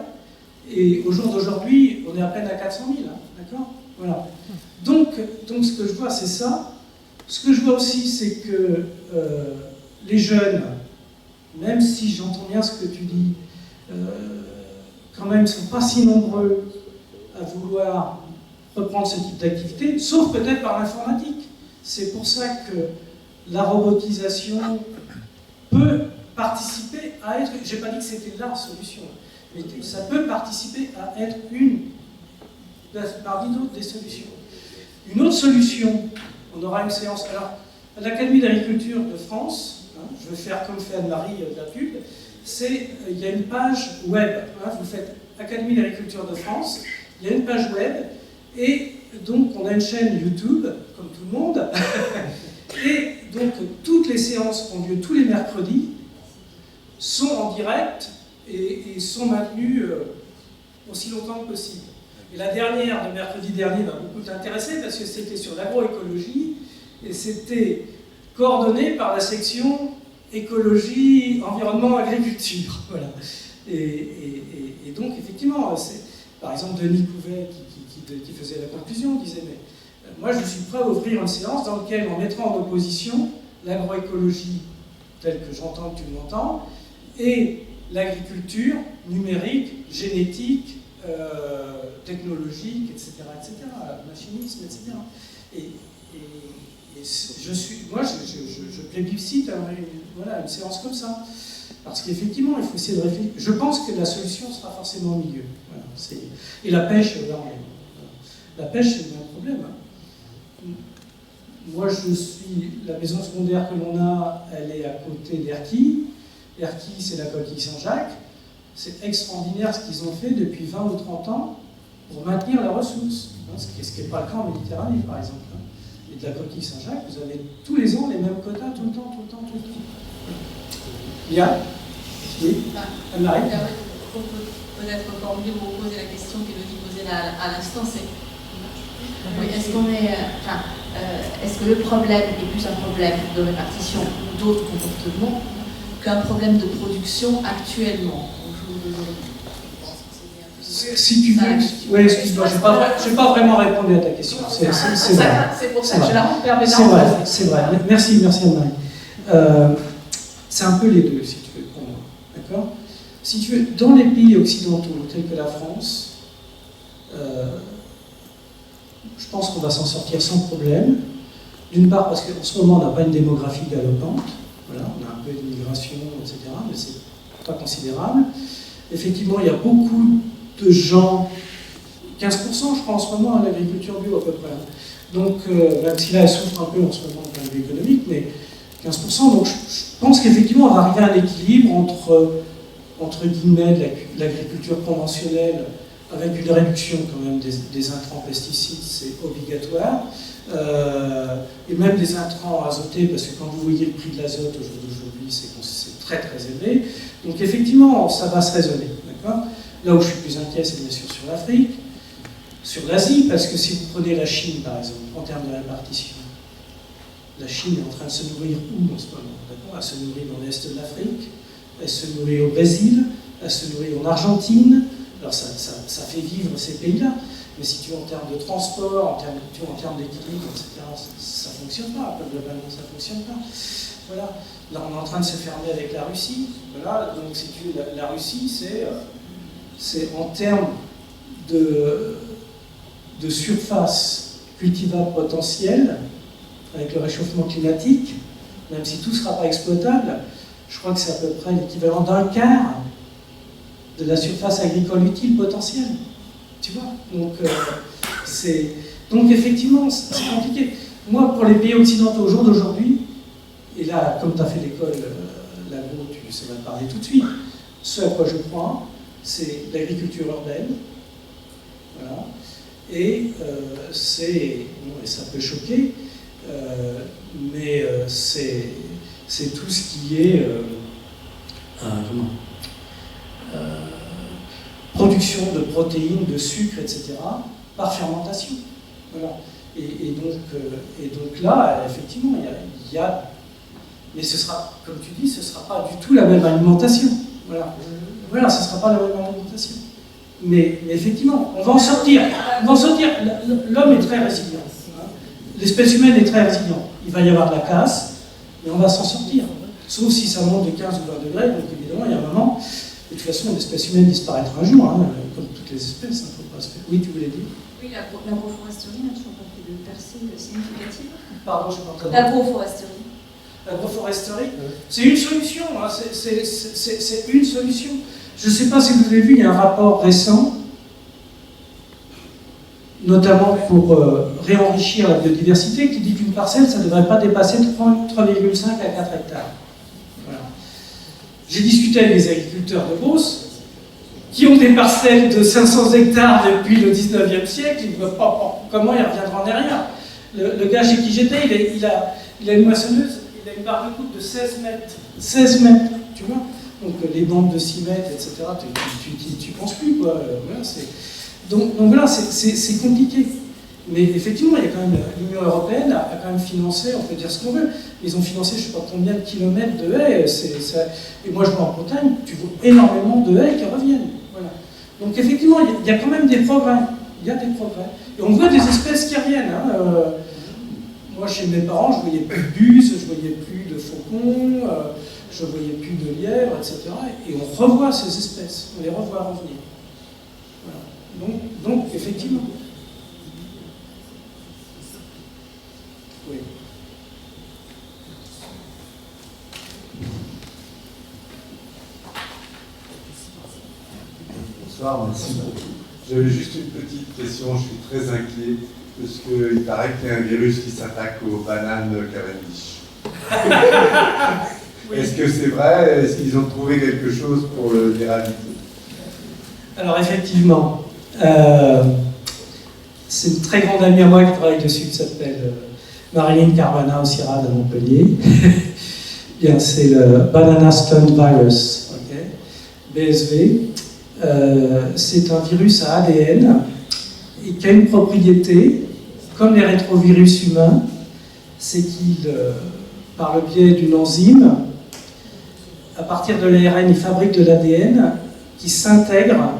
et au jour d'aujourd'hui, on est à peine à 400 000, d'accord? Voilà. Donc ce que je vois, c'est ça. Ce que je vois aussi, c'est que les jeunes, même si j'entends bien ce que tu dis, quand même ne sont pas si nombreux à vouloir reprendre ce type d'activité, sauf peut-être par l'informatique. C'est pour ça que la robotisation peut participer à être, j'ai pas dit que c'était la solution, mais ça peut participer à être une parmi d'autres des solutions. Une autre solution, on aura une séance, alors à l'Académie d'agriculture de France, je vais faire comme fait Anne-Marie de la pub, il y a une page web, vous faites Académie d'agriculture de France, il y a une page web, et donc on a une chaîne YouTube, comme tout le monde, Et donc, toutes les séances qui ont lieu tous les mercredis sont en direct et sont maintenues aussi longtemps que possible. Et la dernière, de mercredi dernier, m'a beaucoup intéressé parce que c'était sur l'agroécologie et c'était coordonné par la section écologie, environnement, agriculture. Voilà. Et donc, effectivement, par exemple, Denis Couvet, qui faisait la conclusion, disait mais moi, je suis prêt à ouvrir une séance dans laquelle on mettra en opposition l'agroécologie telle que j'entends que tu m'entends et l'agriculture numérique, génétique, technologique, etc., machinisme, etc. Je plébiscite une séance comme ça. Parce qu'effectivement, il faut essayer de réfléchir. Je pense que la solution sera forcément au milieu. Voilà, et la pêche, la pêche, c'est un problème. Moi, la maison secondaire que l'on a, elle est à côté d'Erquy. Erquy, c'est la coquille Saint-Jacques. C'est extraordinaire ce qu'ils ont fait depuis 20 ou 30 ans pour maintenir la ressource. Ce qui n'est pas le cas en Méditerranée, par exemple. Et de la coquille Saint-Jacques, vous avez tous les ans les mêmes quotas, tout le temps. Bien. Oui. Anne-Marie. Peut-être encore mieux vous poser la question qu'Élodie posait à l'instant, c'est oui, est-ce que le problème est plus un problème de répartition ou d'autres comportements qu'un problème de production actuellement au jour d'aujourd'hui? Si tu veux, oui, excuse-moi, je n'ai pas vraiment répondu à ta question. C'est vrai. C'est pour ça que je la repère. C'est vrai. Merci Anne-Marie. C'est un peu les deux, si tu veux, pour moi. D'accord? Si tu veux, dans les pays occidentaux, tels que la France, je pense qu'on va s'en sortir sans problème. D'une part, parce qu'en ce moment, on n'a pas une démographie galopante. Voilà, on a un peu d'immigration, etc., mais c'est pas considérable. Effectivement, il y a beaucoup de gens, 15% je crois en ce moment à l'agriculture bio à peu près. Donc, même si là, elle souffre un peu en ce moment d'un point de vue économique, mais 15%, donc je pense qu'effectivement, on va arriver à un équilibre entre guillemets, de l'agriculture conventionnelle, avec une réduction quand même des intrants pesticides, c'est obligatoire, et même des intrants azotés, parce que quand vous voyez le prix de l'azote au jour d'aujourd'hui, c'est très très élevé. Donc effectivement, ça va se raisonner, d'accord? Là où je suis plus inquiet, c'est bien sûr sur l'Afrique, sur l'Asie, parce que si vous prenez la Chine, par exemple, en termes de répartition, la Chine est en train de se nourrir où en ce moment? D'accord? Elle se nourrit dans l'Est de l'Afrique, elle se nourrit au Brésil, elle se nourrit en Argentine. Alors ça fait vivre ces pays-là, mais si tu veux en termes de transport, en termes d'équilibre, etc., ça ne fonctionne pas. Globalement, ça ne fonctionne pas. Voilà. Là, on est en train de se fermer avec la Russie. Voilà. Donc, si tu veux, la Russie, c'est en termes de surface cultivable potentielle, avec le réchauffement climatique, même si tout ne sera pas exploitable, je crois que c'est à peu près l'équivalent d'un quart de la surface agricole utile potentielle. Tu vois? Donc effectivement, c'est compliqué. Moi, pour les pays occidentaux au jour d'aujourd'hui, et là, comme tu as fait l'école, l'agro, tu sais me parler tout de suite, ce à quoi je crois, c'est l'agriculture urbaine. Voilà. Et ça peut choquer, mais c'est tout ce qui est production de protéines, de sucre, etc., par fermentation. Voilà. Et donc là, effectivement, il y a... Mais ce sera, comme tu dis, ce ne sera pas du tout la même alimentation. Voilà, ce ne sera pas la même alimentation. Mais effectivement, on va en sortir. L'homme est très résilient. L'espèce humaine est très résiliente. Il va y avoir de la casse, mais on va s'en sortir. Sauf si ça monte de 15 ou 20 degrés, donc évidemment, il y a un moment... De toute façon, l'espèce humaine disparaîtra un jour, comme toutes les espèces. Faut pas se faire... Oui, tu voulais dire? Oui, l'agroforesterie n'a toujours pas fait de percée significative. Pardon, je ne sais pas entendu. L'agroforesterie. L'agroforesterie, c'est une solution. C'est une solution. Je ne sais pas si vous avez vu, il y a un rapport récent, notamment pour réenrichir la biodiversité, qui dit qu'une parcelle, ça ne devrait pas dépasser 3,5 à 4 hectares. J'ai discuté avec des agriculteurs de Beauce qui ont des parcelles de 500 hectares depuis le 19e siècle, ils ne voient pas comment ils reviendront en arrière. Le gars chez qui j'étais, il a une moissonneuse, il a une barre de coupe de 16 mètres. 16 mètres, tu vois. Donc les bandes de 6 mètres, etc., tu penses plus, quoi. Voilà, donc voilà, c'est compliqué. Mais effectivement, il y a quand même l'Union européenne a quand même financé, on peut dire ce qu'on veut, ils ont financé je ne sais pas combien de kilomètres de haies. Et moi je vois en Bretagne, tu vois énormément de haies qui reviennent. Voilà. Donc effectivement, il y a quand même des progrès. Il y a des progrès. Et on voit des espèces qui reviennent. Hein. Moi, chez mes parents, je voyais plus de bus, je voyais plus de faucons, je voyais plus de lièvres, etc. Et on revoit ces espèces, on les revoit revenir. Voilà. Donc effectivement. Oui. Bonsoir, merci beaucoup. J'avais juste une petite question, je suis très inquiet, parce qu'il paraît qu'il y a un virus qui s'attaque aux bananes Cavendish. Oui. Est-ce que c'est vrai? Est-ce qu'ils ont trouvé quelque chose pour l'éradiquer? Alors effectivement, c'est une très grande amie à moi qui travaille dessus, qui s'appelle Marilyn Carbana au CIRAD à Montpellier. Bien, c'est le Banana Stunt Virus, okay. BSV. C'est un virus à ADN et qui a une propriété, comme les rétrovirus humains, c'est qu'il, par le biais d'une enzyme, à partir de l'ARN, il fabrique de l'ADN qui s'intègre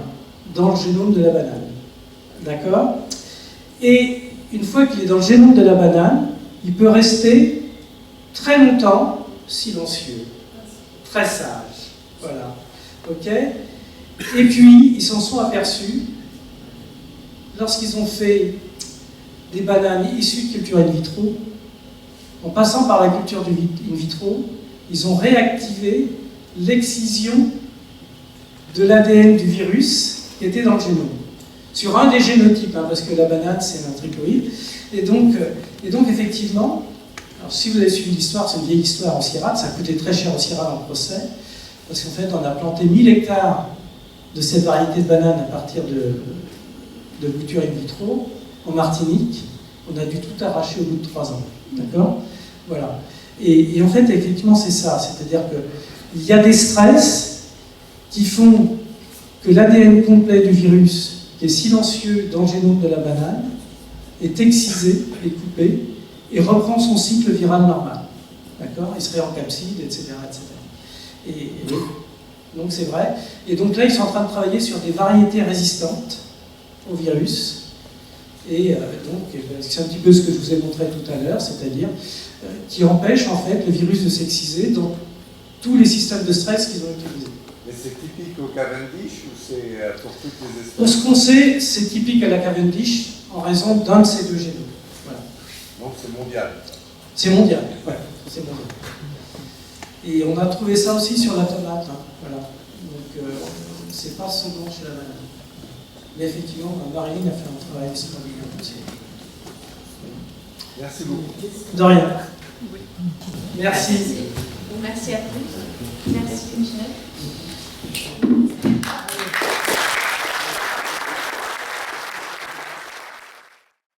dans le génome de la banane. D'accord? Et une fois qu'il est dans le génome de la banane, il peut rester très longtemps silencieux, très sage. Voilà. Ok? Et puis, ils s'en sont aperçus lorsqu'ils ont fait des bananes issues de culture in vitro. En passant par la culture in vitro, ils ont réactivé l'excision de l'ADN du virus qui était dans le génome. Sur un des génotypes, hein, parce que la banane, c'est un trichoïde. Et donc effectivement, alors si vous avez suivi l'histoire, c'est une vieille histoire en CIRAD, ça a coûté très cher au CIRAD en procès, parce qu'en fait, on a planté 1000 hectares de cette variété de bananes à partir de culture in vitro en Martinique. On a dû tout arracher au bout de 3 ans. D'accord? Voilà. Et en fait, effectivement, c'est ça. C'est-à-dire qu'il y a des stress qui font que l'ADN complet du virus, qui est silencieux dans le génome de la banane, est excisé et coupé et reprend son cycle viral normal. D'accord? Il se réencapside, etc. Et donc c'est vrai. Et donc là, ils sont en train de travailler sur des variétés résistantes au virus. Et donc, c'est un petit peu ce que je vous ai montré tout à l'heure, c'est-à-dire qui empêche en fait le virus de s'exciser dans tous les systèmes de stress qu'ils ont utilisés. Mais c'est typique au Cavendish ou c'est pour toutes les espèces? Pour ce qu'on sait, c'est typique à la Cavendish en raison d'un de ces deux génomes. Voilà. Donc c'est mondial. C'est mondial, ouais, c'est mondial. Et on a trouvé ça aussi sur la tomate. Hein. Voilà. Donc c'est pas seulement chez la banane. Mais effectivement, Marilyn a fait un travail extraordinaire aussi. Merci beaucoup. De rien. Oui. Merci. Merci à vous. Merci Michel.